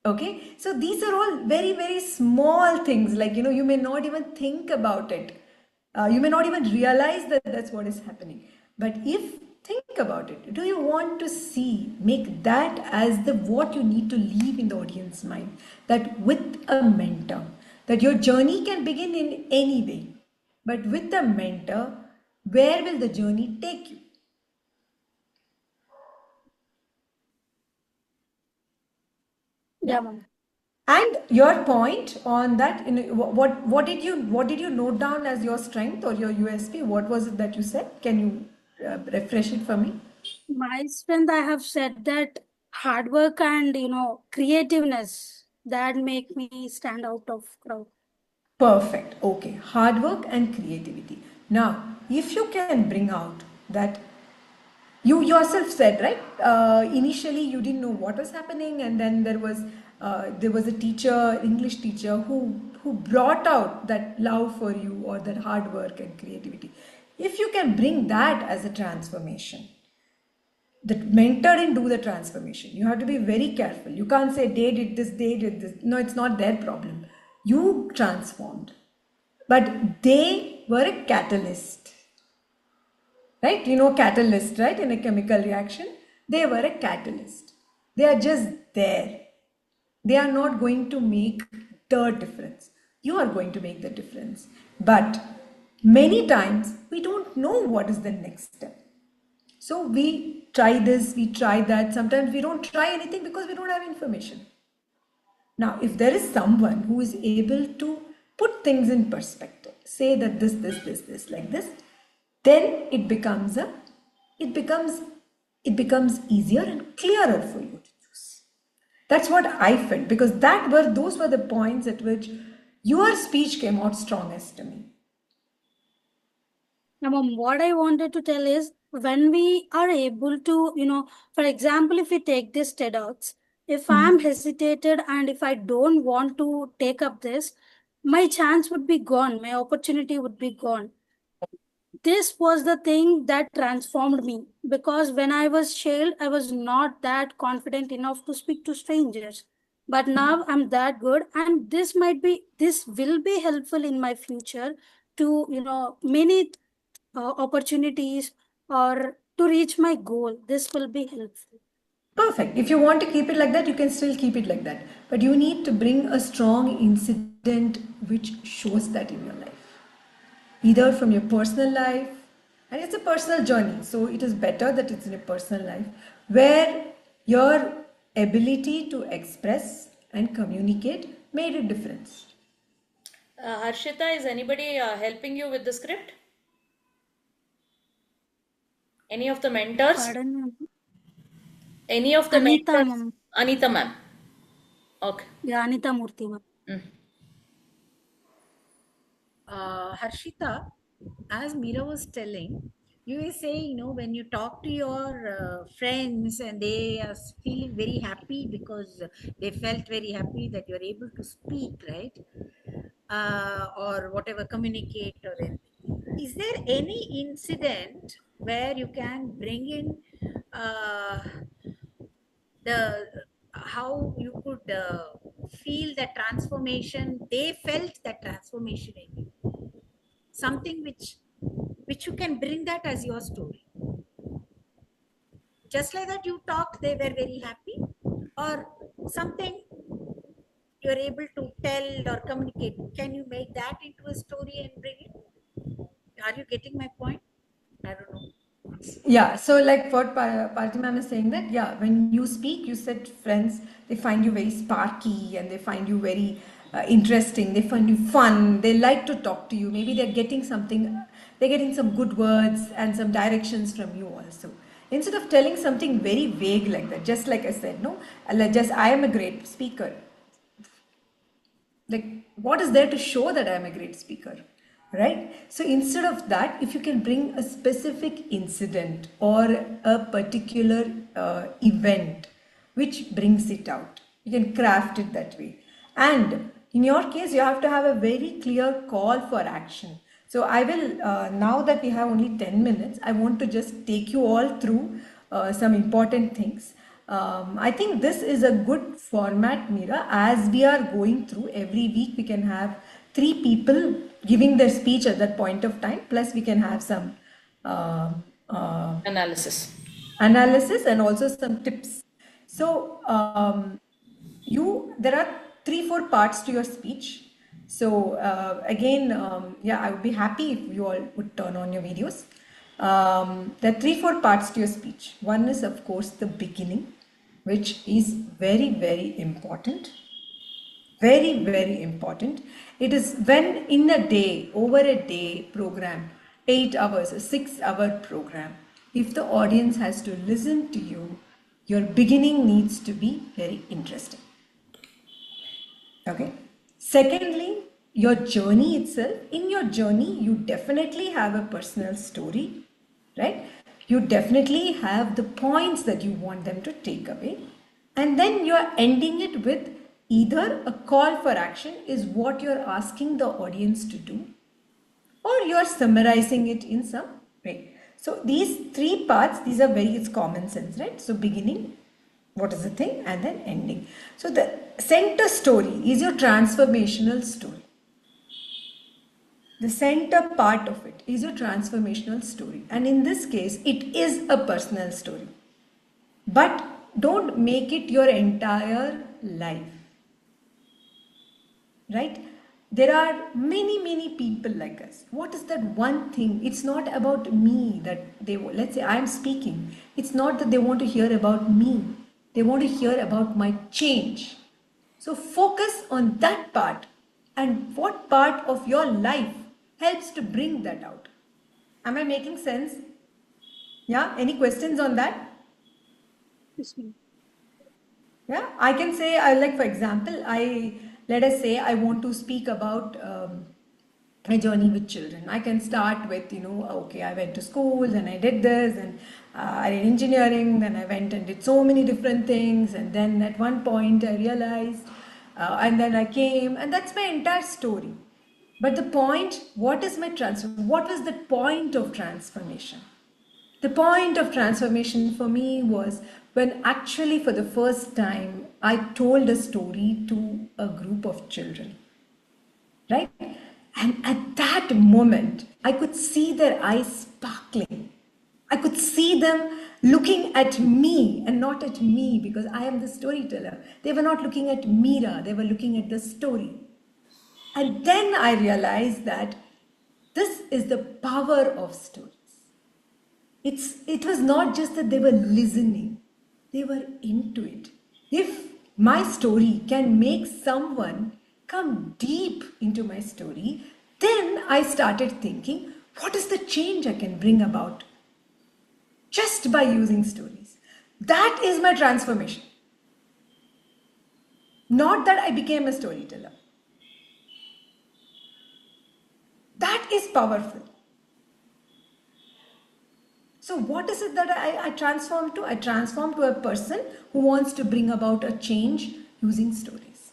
Okay, so these are all very, very small things, like, you may not even think about it. You may not even realize that that's what is happening. But if, think about it, do you want to see, make that as the what you need to leave in the audience mind, that with a mentor, that your journey can begin in any way, but with a mentor, where will the journey take you? yeah, ma'am. And your point on that, what did you note down as your strength or your USP? What was it that you said? Can you refresh it for me? My strength, I have said that hard work and creativeness that make me stand out of crowd. Perfect. Okay. Hard work and creativity. Now, if you can bring out that, you yourself said, right, initially you didn't know what was happening, and then there was a teacher, English teacher, who brought out that love for you, or that hard work and creativity. If you can bring that as a transformation, the mentor didn't do the transformation. You have to be very careful. You can't say they did this, they did this. No, it's not their problem. You transformed, but they were a catalyst. Right? You know catalyst, right? In a chemical reaction, they were a catalyst. They are just there. They are not going to make the difference. You are going to make the difference. But Many times we don't know what is the next step. So we try this, we try that. Sometimes we don't try anything because we don't have information. Now, if there is someone who is able to put things in perspective, say that this, like this, then it becomes, it becomes easier and clearer for you to choose. That's what I felt, because those were the points at which your speech came out strongest to me. Now, Mom, what I wanted to tell is when we are able to, for example, if we take this TEDx, if I'm hesitated and if I don't want to take up this, my chance would be gone, my opportunity would be gone. This was the thing that transformed me, because when I was child, I was not that confident enough to speak to strangers. But now I'm that good, and this will be helpful in my future to, many opportunities or to reach my goal. This will be helpful. Perfect. If you want to keep it like that, you can still keep it like that. But you need to bring a strong incident which shows that in your life, either from your personal life, and it's a personal journey. So it is better that it's in a personal life where your ability to express and communicate made a difference. Harshita, is anybody helping you with the script? Any of the mentors? Pardon, ma'am? Any of the Anita, mentors? ma'am. Anita ma'am. Okay. Yeah, Anita Murthy, ma'am. Harshita, as Meera was telling, you were saying, when you talk to your friends and they are feeling very happy because they felt very happy that you're able to speak, right? Or whatever, communicate or anything. Is there any incident where you can bring in uh, the how you could feel that transformation? They felt that transformation in you, something which you can bring that as your story, just like that you talked, they were very happy, or something you're able to tell or communicate. Can you make that into a story and bring it? Are you getting my point? I don't know. Yeah, so like what Parthi ma'am is saying, that yeah, when you speak, you said friends, they find you very sparky and they find you very interesting. They find you fun. They like to talk to you. Maybe they're getting something, they're getting some good words and some directions from you also. Instead of telling something very vague like that, just like I said, no, just I am a great speaker. Like, what is there to show that I am a great speaker? Right? So instead of that, if you can bring a specific incident or a particular event which brings it out, you can craft it that way. And in your case, you have to have a very clear call for action. So I will, now that we have only 10 minutes, I want to just take you all through some important things. I think this is a good format, Mira. As we are going through every week, we can have 3 people giving their speech at that point of time. Plus, we can have some Analysis. analysis and also some tips. So, there are 3-4 parts to your speech. So again, yeah, I would be happy if you all would turn on your videos. There are 3-4 parts to your speech. One is, of course, the beginning, which is very, very important. Very, very important. It is when in a day, over a day program, 8 hours, a 6-hour program, if the audience has to listen to you, your beginning needs to be very interesting. Okay. Secondly, your journey itself. In your journey, you definitely have a personal story, right? You definitely have the points that you want them to take away. And then you are ending it with either a call for action is what you're asking the audience to do, or you're summarizing it in some way. So these 3 parts, these are very, it's common sense, right? So beginning, what is the thing, and then ending. So the center story is your transformational story. The center part of it is your transformational story. And in this case, it is a personal story. But don't make it your entire life. Right? There are many, many people like us. What is that one thing? It's not about me that let's say I'm speaking. It's not that they want to hear about me. They want to hear about my change. So focus on that part and what part of your life helps to bring that out. Am I making sense? Yeah, any questions on that? Yeah, I can say, like for example, let us say I want to speak about my journey with children. I can start with, okay, I went to school, then I did this, and I did engineering, then I went and did so many different things, and then at one point I realized, and then I came, and that's my entire story. But the point, what is my transformation? What was the point of transformation? The point of transformation for me was when actually for the first time I told a story to a group of children, right? And at that moment, I could see their eyes sparkling. I could see them looking at me and not at me because I am the storyteller. They were not looking at Meera, they were looking at the story. And then I realized that this is the power of stories. It was not just that they were listening, they were into it. If my story can make someone come deep into my story, then I started thinking, what is the change I can bring about just by using stories? That is my transformation. Not that I became a storyteller. That is powerful. So, what is it that I transform to? I transform to a person who wants to bring about a change using stories.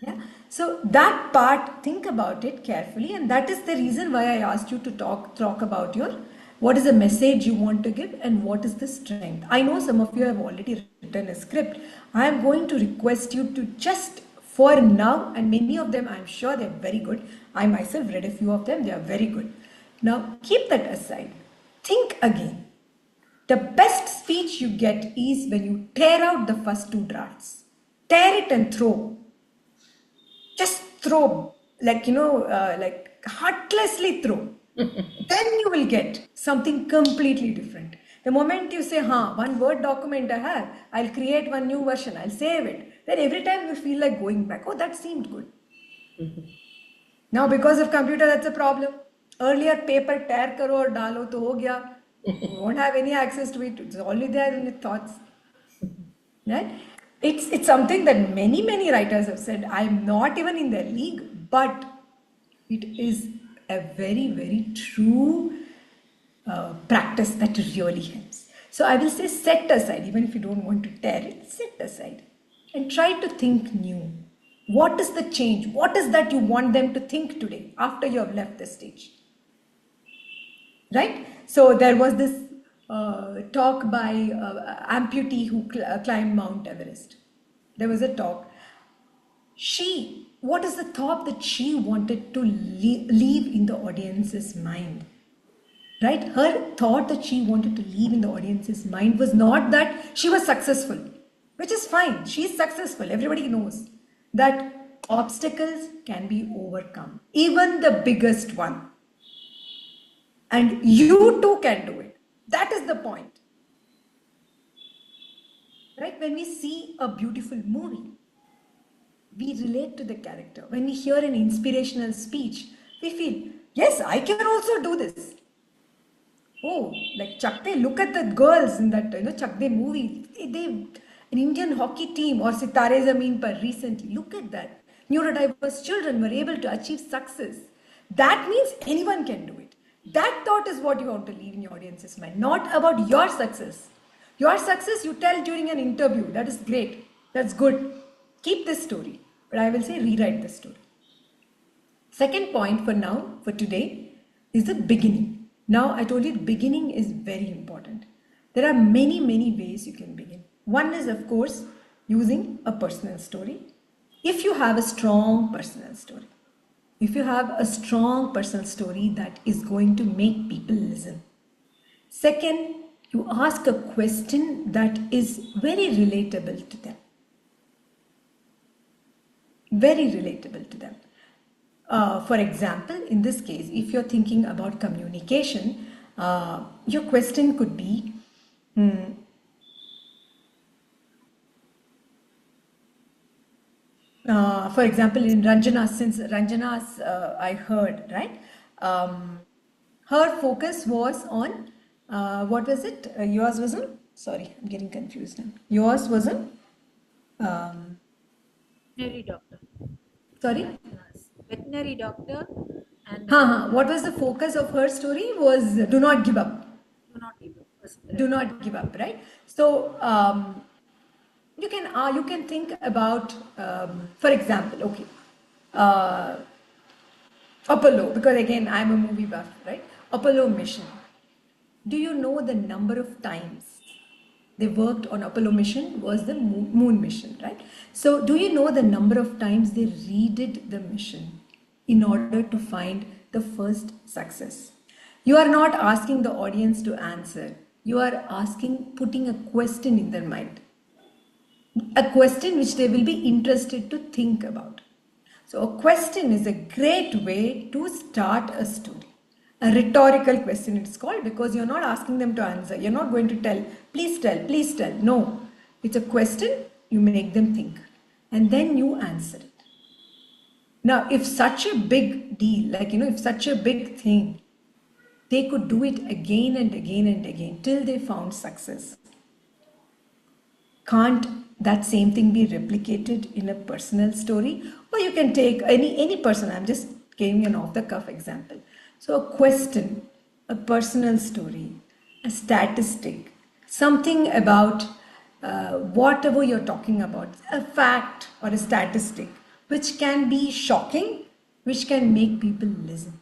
Yeah. So that part, think about it carefully, and that is the reason why I asked you to talk about your what is the message you want to give and what is the strength. I know some of you have already written a script. I am going to request you to just for now, and many of them I'm sure they're very good. I myself read a few of them, they are very good. Now keep that aside. Think again. The best speech you get is when you tear out the first two drafts. Tear it and throw. Just throw, like, like heartlessly throw. Then you will get something completely different. The moment you say, one Word document I have, I'll create one new version, I'll save it. Then every time you feel like going back, oh, that seemed good. Now, because of computer, that's a problem. Earlier, paper tear karo or dalo to ho gaya. You won't have any access to it. It's only there in your thoughts. Right? It's something that many writers have said. I'm not even in their league, but it is a very true practice that really helps. So I will say set aside, even if you don't want to tear it, set aside and try to think new. What is the change? What is that you want them to think today after you have left the stage? Right? So there was this talk by amputee who climbed Mount Everest. There was a talk. What is the thought that she wanted to leave in the audience's mind? Right? Her thought that she wanted to leave in the audience's mind was not that she was successful, which is fine. She is successful. Everybody knows that obstacles can be overcome, even the biggest one. And you too can do it. That is the point. Right? When we see a beautiful movie, we relate to the character. When we hear an inspirational speech, we feel, yes, I can also do this. Oh, like Chakde, look at the girls in that, Chakde movie. An Indian hockey team or Sitare Zameen Par recently, look at that. Neurodiverse children were able to achieve success. That means anyone can do it. That thought is what you want to leave in your audience's mind, not about your success. Your success you tell during an interview. That is great. That's good. Keep this story. But I will say rewrite the story. Second point for now, for today, is the beginning. Now, I told you the beginning is very important. There are many ways you can begin. One is, of course, using a personal story. If you have a strong personal story, that is going to make people listen. Second, you ask a question that is very relatable to them. very relatable to them. For example, in this case, if you're thinking about communication, your question could be, for example, in Ranjana, since Ranjana's I heard, right? Her focus was on, what was it? Yours was on? Sorry, I'm getting confused now. Yours was on? Um, Veterinary doctor. sorry? Veterinary doctor and What was the focus of her story? Was do not give up. do not give up. Do not give up, right? So you can think about, for example, okay, uh, Apollo, because again I'm a movie buff, right? Apollo mission. Do you know the number of times they worked on Apollo mission was the moon mission, right? So do you know the number of times they redid the mission in order to find the first success? You are not asking the audience to answer. You are asking, putting a question in their mind, a question which they will be interested to think about. So, a question is a great way to start a story. A rhetorical question it's called, because you're not asking them to answer. You're not going to tell, please tell, please tell. No, it's a question, you make them think, and then you answer it. Now, if such a big deal, like, if such a big thing, they could do it again and again and again till they found success, can't that same thing be replicated in a personal story? Or you can take any person. I'm just giving you an off the cuff example. So a question, a personal story, a statistic, something about whatever you're talking about, a fact or a statistic which can be shocking, which can make people listen.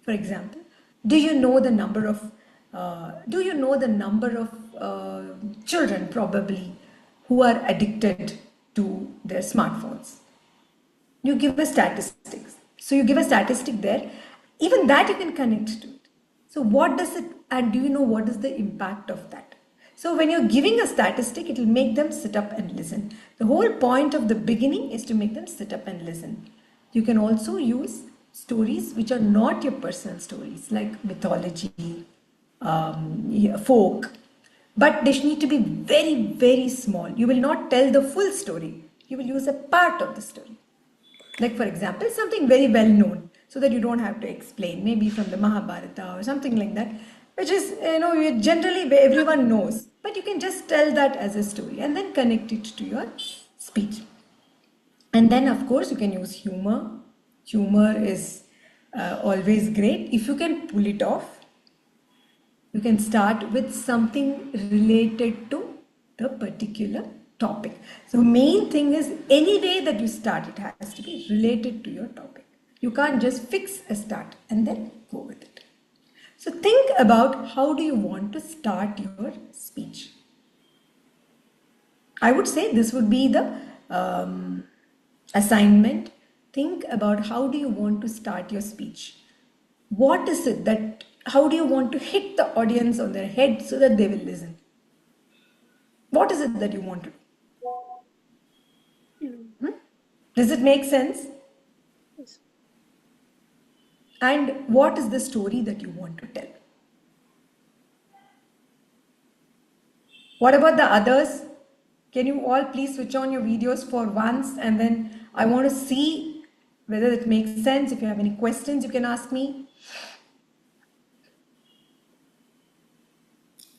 For example, do you know the number of children probably who are addicted to their smartphones? You give a statistics. So you give a statistic there. Even that you can connect to it. So what does it, and do you know what is the impact of that? So when you're giving a statistic, it will make them sit up and listen. The whole point of the beginning is to make them sit up and listen. You can also use stories which are not your personal stories, like mythology, yeah, folk, but they need to be very, very small. You will not tell the full story. You will use a part of the story. Like, for example, something very well known, so that you don't have to explain, maybe from the Mahabharata or something like that, which is, generally everyone knows, but you can just tell that as a story and then connect it to your speech. And then, of course, you can use humor. Humor is always great. If you can pull it off, you can start with something related to the particular topic. So main thing is, any way that you start, it has to be related to your topic. You can't just fix a start and then go with it. So think about, how do you want to start your speech? I would say this would be the assignment. Think about, how do you want to start your speech? What is it that, how do you want to hit the audience on their head so that they will listen? What is it that you want to do? Does it make sense? And what is the story that you want to tell? What about the others? Can you all please switch on your videos for once, and then I want to see whether it makes sense. If you have any questions, you can ask me.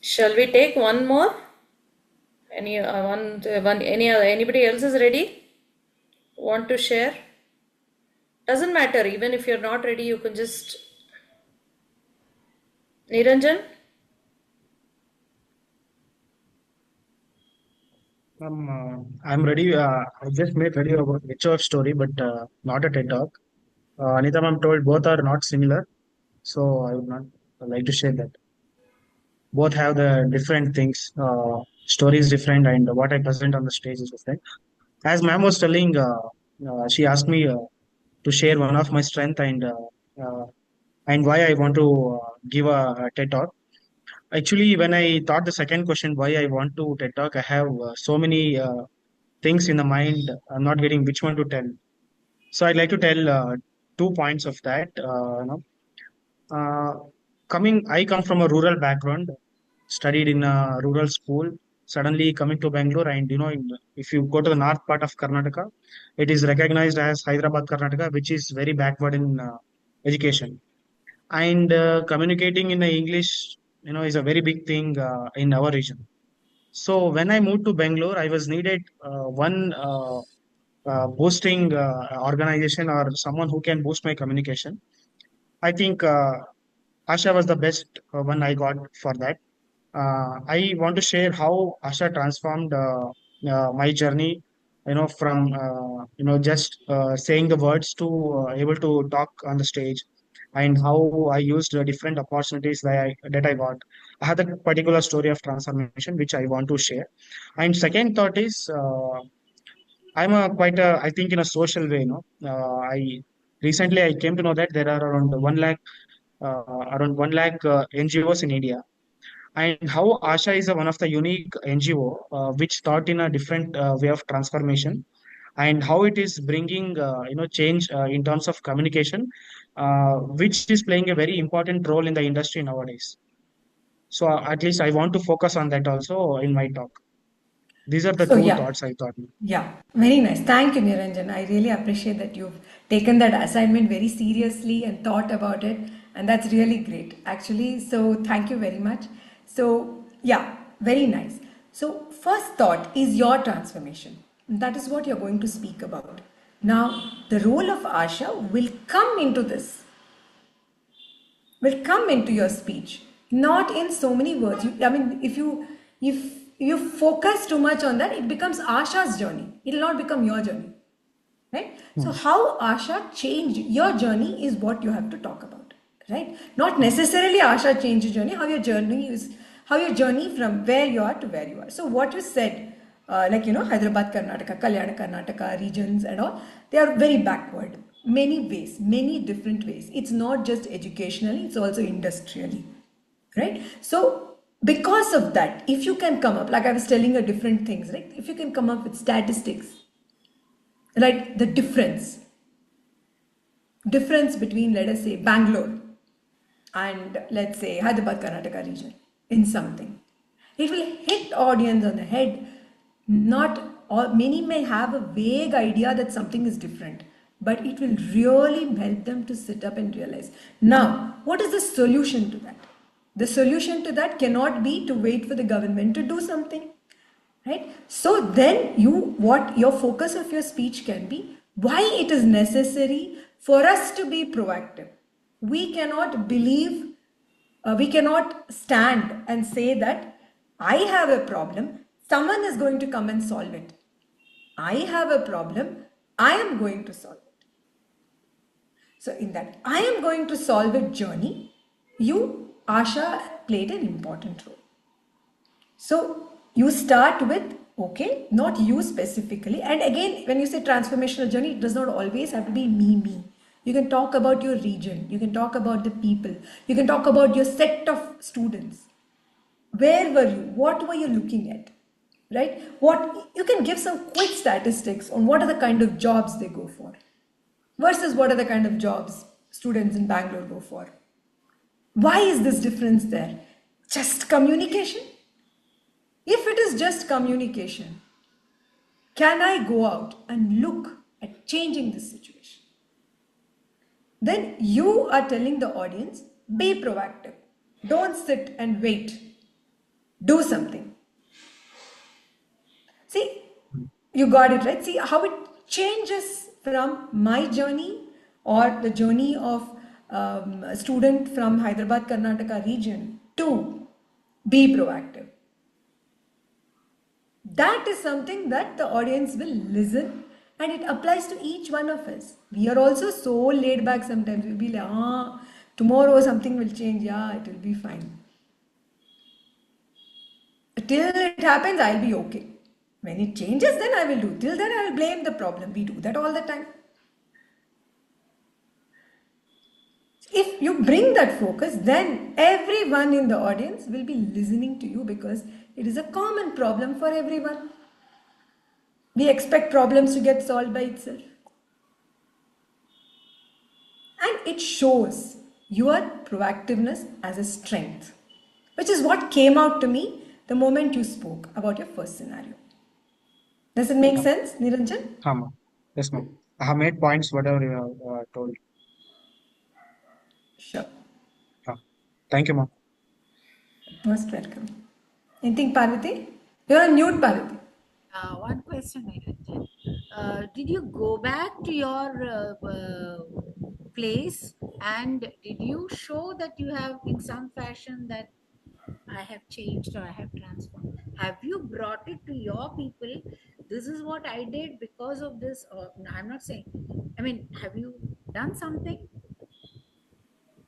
Shall we take one more? Anybody else is ready? Want to share? Doesn't matter, even if you're not ready, you can just. Niranjan? I'm ready. I just made ready about HOF story, but not a TED talk. Anita ma'am told both are not similar, so I would not like to share that. Both have the different things. Story is different, and what I present on the stage is different. As ma'am was telling, she asked me to share one of my strength uh, and why I want to give a TED talk. Actually, when I thought the second question, why I want to TED talk, I have so many things in the mind. I'm not getting which one to tell. So I'd like to tell 2 points of that. I come from a rural background, studied in a rural school. Suddenly coming to Bangalore, and if you go to the north part of Karnataka, it is recognized as Hyderabad, Karnataka, which is very backward in education. And communicating in the English, is a very big thing in our region. So when I moved to Bangalore, I was needed one boosting organization or someone who can boost my communication. I think Asha was the best one I got for that. I want to share how Asha transformed my journey, from just saying the words to able to talk on the stage, and how I used different opportunities that I got. I had a particular story of transformation which I want to share. And second thought is, I'm a quite a, I think in a social way, I recently I came to know that there are around 1 lakh NGOs in India, and how Asha is one of the unique NGO which thought in a different way of transformation, and how it is bringing change in terms of communication, which is playing a very important role in the industry nowadays. So at least I want to focus on that also in my talk. These are the So two yeah, thoughts I thought. yeah, very nice. Thank you, Niranjan. I really appreciate that you've taken that assignment very seriously and thought about it, and that's really great, actually. So thank you very much. So yeah, very nice. So first thought is your transformation. That is what you're going to speak about. Now, the role of Asha will come into this, will come into your speech, not in so many words. I mean, if you focus too much on that, it becomes Asha's journey. It will not become your journey, right? So how Asha changed your journey is what you have to talk about, right? Not necessarily Asha changed your journey. How your journey from where you are to where you are. So what you said, Hyderabad, Karnataka, Kalyana, Karnataka regions and all, they are very backward, many ways, many different ways. It's not just educationally, it's also industrially, right? So because of that, if you can come up, like I was telling you different things, right? If you can come up with statistics, right? The difference between, let us say, Bangalore and let's say Hyderabad, Karnataka region in something, it will hit audience on the head. Not all, many may have a vague idea that something is different, but it will really help them to sit up and realize. Now, what is the solution to that? The solution to that cannot be to wait for the government to do something, right? So then what your focus of your speech can be, why it is necessary for us to be proactive. We cannot believe, we cannot stand and say that I have a problem, someone is going to come and solve it. I have a problem, I am going to solve it. So in that I am going to solve it journey, you, Asha, played an important role. So you start with, okay, not you specifically. And again, when you say transformational journey, it does not always have to be me. You can talk about your region. You can talk about the people. You can talk about your set of students. Where were you? What were you looking at? Right? What you can give some quick statistics on what are the kind of jobs they go for versus what are the kind of jobs students in Bangalore go for. Why is this difference there? Just communication? If it is just communication, can I go out and look at changing this situation? Then you are telling the audience, be proactive. Don't sit and wait. Do something. See, you got it, right? See how it changes from my journey or the journey of a student from Hyderabad, Karnataka region to be proactive. That is something that the audience will listen, and it applies to each one of us. We are also so laid back sometimes. We'll be like, tomorrow something will change. Yeah, it will be fine. Till it happens, I'll be okay. When it changes, then I will do. Till then, I will blame the problem. We do that all the time. If you bring that focus, then everyone in the audience will be listening to you because it is a common problem for everyone. We expect problems to get solved by itself. And it shows your proactiveness as a strength, which is what came out to me the moment you spoke about your first scenario. Does it make sense, Niranjan? ma'am. Yes, ma'am. I have made points, whatever you have told. Sure. Thank you, ma'am. Most welcome. Anything, Parvati? You're on mute, Parvati. One question, Niranjan. Did you go back to your place and did you show that you have, in some fashion, that I have changed or I have transformed? Have you brought it to your people? This is what I did because of this. Or I'm not saying. I mean, have you done something?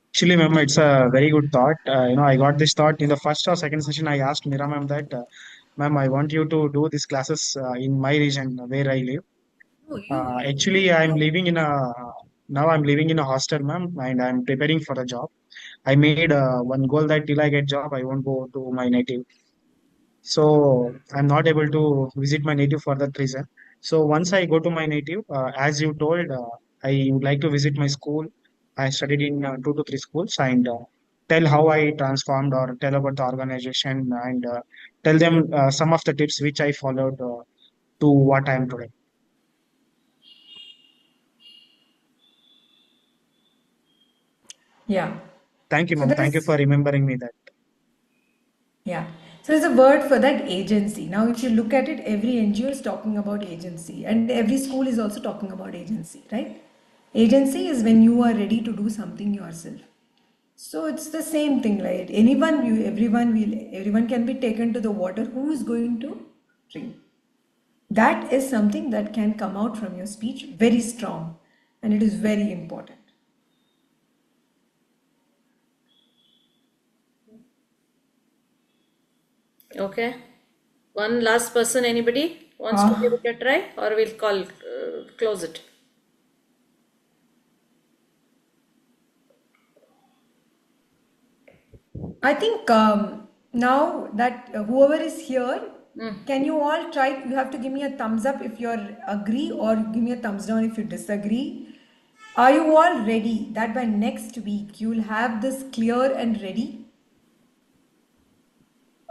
Actually, ma'am, it's a very good thought. I got this thought in the first or second session. I asked Mira ma'am that, ma'am, I want you to do these classes in my region where I live. No, you Actually, I'm living in a hostel, ma'am, and I'm preparing for a job. I made one goal that till I get job, I won't go to my native. So I'm not able to visit my native for that reason. So once I go to my native, as you told, I would like to visit my school. I studied in 2 to 3 schools and tell how I transformed or tell about the organization and tell them some of the tips which I followed to what I am today. Yeah. Thank you, So ma'am. there Thank you is, for remembering me that. yeah. So there's a word for that, agency. Now, if you look at it, every NGO is talking about agency, and every school is also talking about agency, right? Agency is when you are ready to do something yourself. So it's the same thing, right? Everyone can be taken to the water. Who is going to drink? That is something that can come out from your speech very strong, and it is very important. Okay. One last person, anybody wants to give Ah, it a try, or we'll close it. I think now that whoever is here, can you all try? You have to give me a thumbs up if you're agree, or give me a thumbs down if you disagree. Are you all ready that by next week you will have this clear and ready?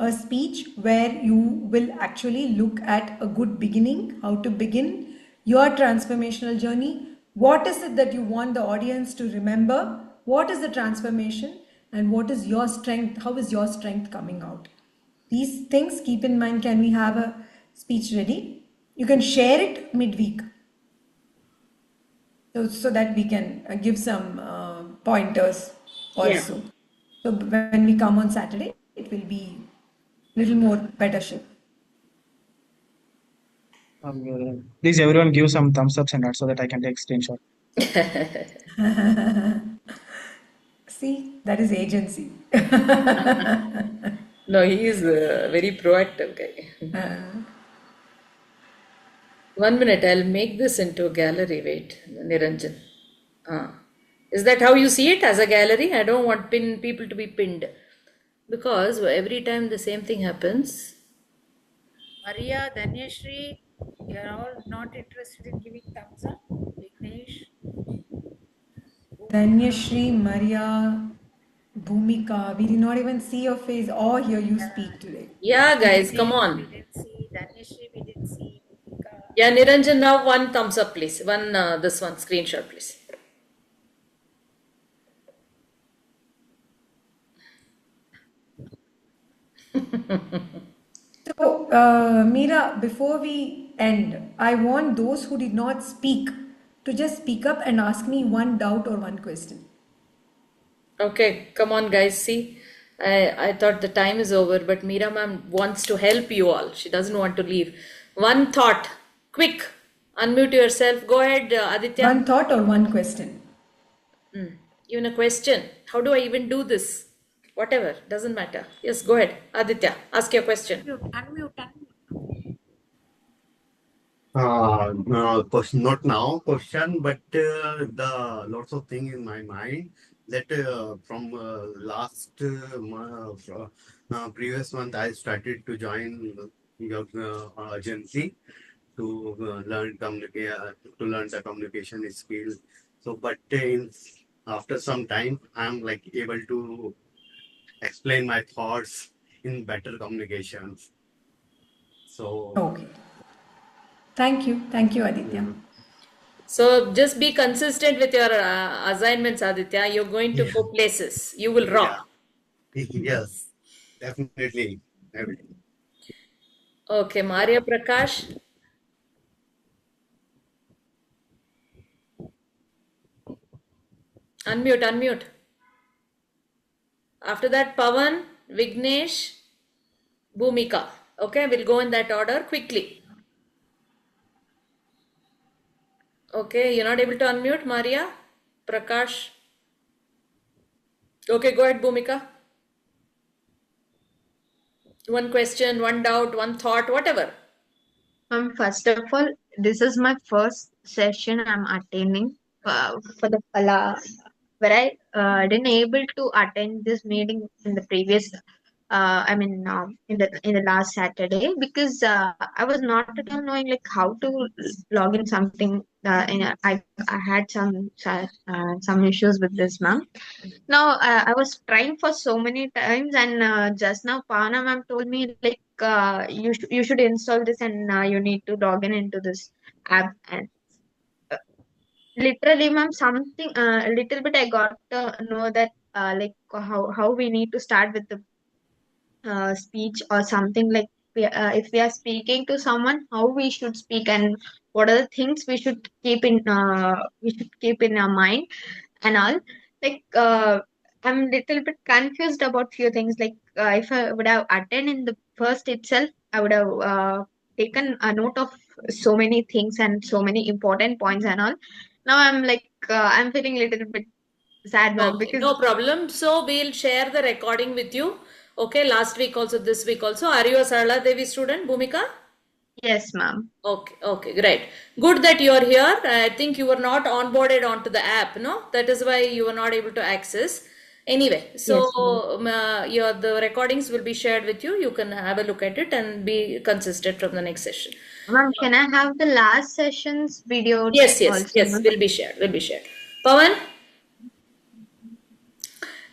A speech where you will actually look at a good beginning, how to begin your transformational journey. What is it that you want the audience to remember? What is the transformation? And what is your strength? How is your strength coming out? These things keep in mind. Can we have a speech ready? You can share it midweek so that we can give some pointers Yeah. also. So when we come on Saturday, it will be little more better shape. Please, everyone, give some thumbs ups and that so that I can take screenshot. See, that is agency. No, he is a very proactive guy. 1 minute, I'll make this into a gallery. Wait, Niranjan. Ah. Is that how you see it as a gallery? I don't want people to be pinned because every time the same thing happens. Maria, Danyashri, you're all not interested in giving thumbs up. Vignesh, Danyashri, Maria, Bhumika, we did not even see your face or hear you speak today. Yeah, guys, come Vignesh, we on. didn't see. Danyashri, we didn't see. Bhumika. Yeah, Niranjan, now one thumbs up, please. This one screenshot, please. So, Meera, before we end, I want those who did not speak to just speak up and ask me one doubt or one question. Okay, come on, guys. See, I thought the time is over, but Meera ma'am wants to help you all. She doesn't want to leave. One thought, quick. Unmute yourself. Go ahead, Aditya. One thought or one question. Even a question. How do I even do this? Whatever, doesn't matter. Yes, go ahead, Aditya. Ask your question. Unmute. No, question not now question, but the lots of things in my mind that from last previous month I started to join your agency. to learn the communication skill. So, but after some time, I'm like able to explain my thoughts in better communications. So, Okay. Thank you, Aditya. mm, So just be consistent with your assignments, Aditya. You're going to yeah, go places. You will yeah, rock. yes, definitely. Okay, Maria Prakash, unmute. After that, Pavan, Vignesh, Bhumika. Okay, we'll go in that order quickly. Okay, you're not able to unmute, Maria? Prakash? Okay, go ahead, Bhumika. One question, one doubt, one thought, whatever. First of all, this is my first session I'm attending for the where I didn't able to attend this meeting in the previous in the last Saturday because I was not at all knowing like how to log in something. I had some issues with this, ma'am. Now I was trying for so many times, and just now Pana ma'am told me like you should install this and you need to log in into this app. And literally, ma'am, something a little bit I got to know that like how we need to start with the speech or something like if we are speaking to someone, how we should speak and what are the things we should keep in our mind and all. Like I'm little bit confused about few things. Like if I would have attended in the first itself, I would have taken a note of so many things and so many important points and all. Now I'm like I'm feeling a little bit sad, ma'am, Okay, because no problem. So we'll share the recording with you. Okay, last week also, this week also. Are you a Sarala Devi student, Bhumika? yes, ma'am. Okay, great. Good that you are here. I think you were not onboarded onto the app, no? That is why you were not able to access. Anyway, so Yes, ma'am. the recordings will be shared with you. You can have a look at it and be consistent from the next session. Ma'am, can I have the last session's video also, Yes, ma'am? will be shared. Pawan?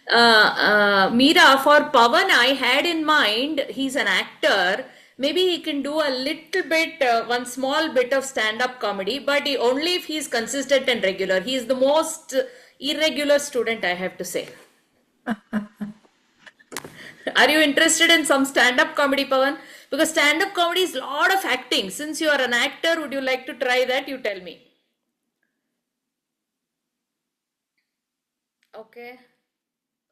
Meera, for Pavan, I had in mind, he's an actor. Maybe he can do a little bit, one small bit of stand up comedy, but only if he's consistent and regular. He is the most irregular student, I have to say. Are you interested in some stand up comedy, Pavan? Because stand up comedy is a lot of acting. Since you are an actor, would you like to try that? You tell me. Okay.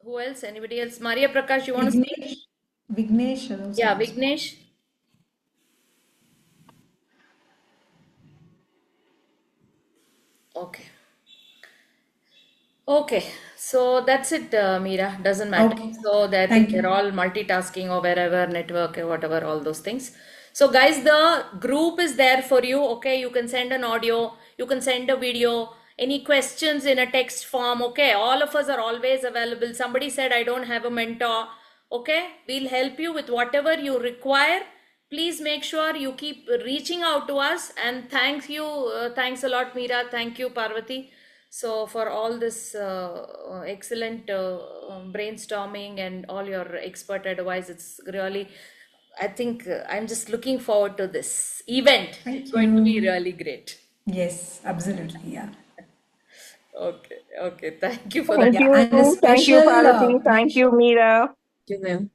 Who else? Anybody else? Maria Prakash, you want to speak? Vignesh also Yeah, wants to. Vignesh. Okay. Okay. So that's it, Meera. Doesn't matter. Okay. So I think Thank they're you. all multitasking or wherever, network or whatever, all those things. So guys, the group is there for you. Okay. You can send an audio, you can send a video, any questions in a text form. Okay. All of us are always available. Somebody said, I don't have a mentor. Okay. We'll help you with whatever you require. Please make sure you keep reaching out to us, and thank you. Thanks a lot, Meera. Thank you, Parvati. So for all this excellent brainstorming and all your expert advice, it's really, I think I'm just looking forward to this event. Thank It's going to be you. really great. Yes, absolutely. Yeah. Okay. Thank you for that. Thank Yeah. And a you. Thank you, special Parvati. Thank you, mention. Meera. Thank you, ma'am.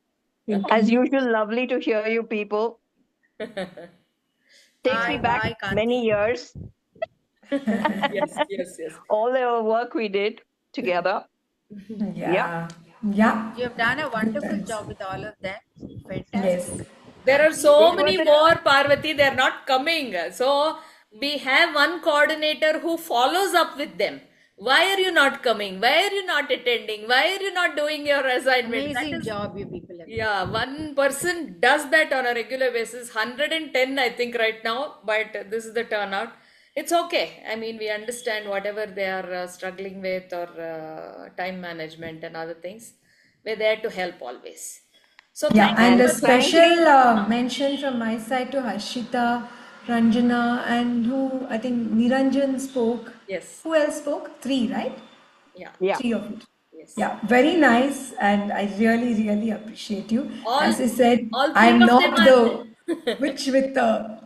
Thank As you. usual, lovely to hear you people. Takes me back Bye, many Kanti. years, Yes. all the work we did together. Yeah. Yeah. Yeah. You have done a Good wonderful times. job with all of that. Yes. Fantastic. There are Kanti. so It was many a more, Parvati, they're not coming. So we have one coordinator who follows up with them. Why are you not coming? Why are you not attending? Why are you not doing your assignment? That Amazing is, job you people have done. yeah, one person does that on a regular basis. 110, I think, right now, but this is the turnout. It's okay. I mean, we understand whatever they are struggling with, or time management and other things. We're there to help always. So Yeah, thank you and and a for thank joining. special mention from my side to Harshita, Ranjana, and who, I think Niranjan spoke. Yes. Who else spoke? Three, right? Yeah. Yeah. Three of it. Yes. Yeah, very nice, and I really, really appreciate you. All As I said, all three I'm of them not the are witch with the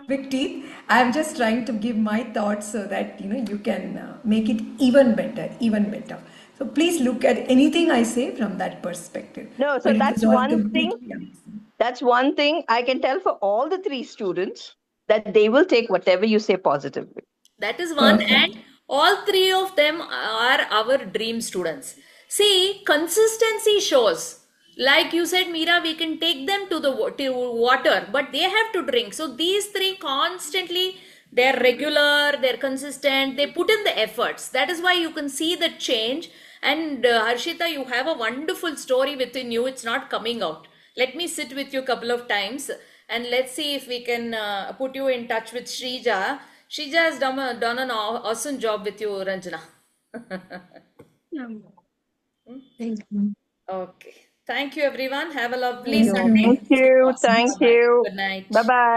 big teeth. I'm just trying to give my thoughts so that you can make it even better, even better. So please look at anything I say from that perspective. No, so But it that's was all one thing. completely amazing. That's one thing I can tell for all the three students, that they will take whatever you say positively. That is one, and Perfect. all three of them are our dream students. See, consistency shows. Like you said, Meera, we can take them to the water, but they have to drink. So these three constantly, they're regular, they're consistent, they put in the efforts. That is why you can see the change. And Harshita, you have a wonderful story within you. It's not coming out. Let me sit with you a couple of times and let's see if we can put you in touch with Shrija. Shrija has done an awesome job with you, Ranjana. Thank you. Okay. Thank you, everyone. Have a lovely Thank Sunday. you. Thank you. Awesome. Thank Bye-bye. you. Good night. Bye bye.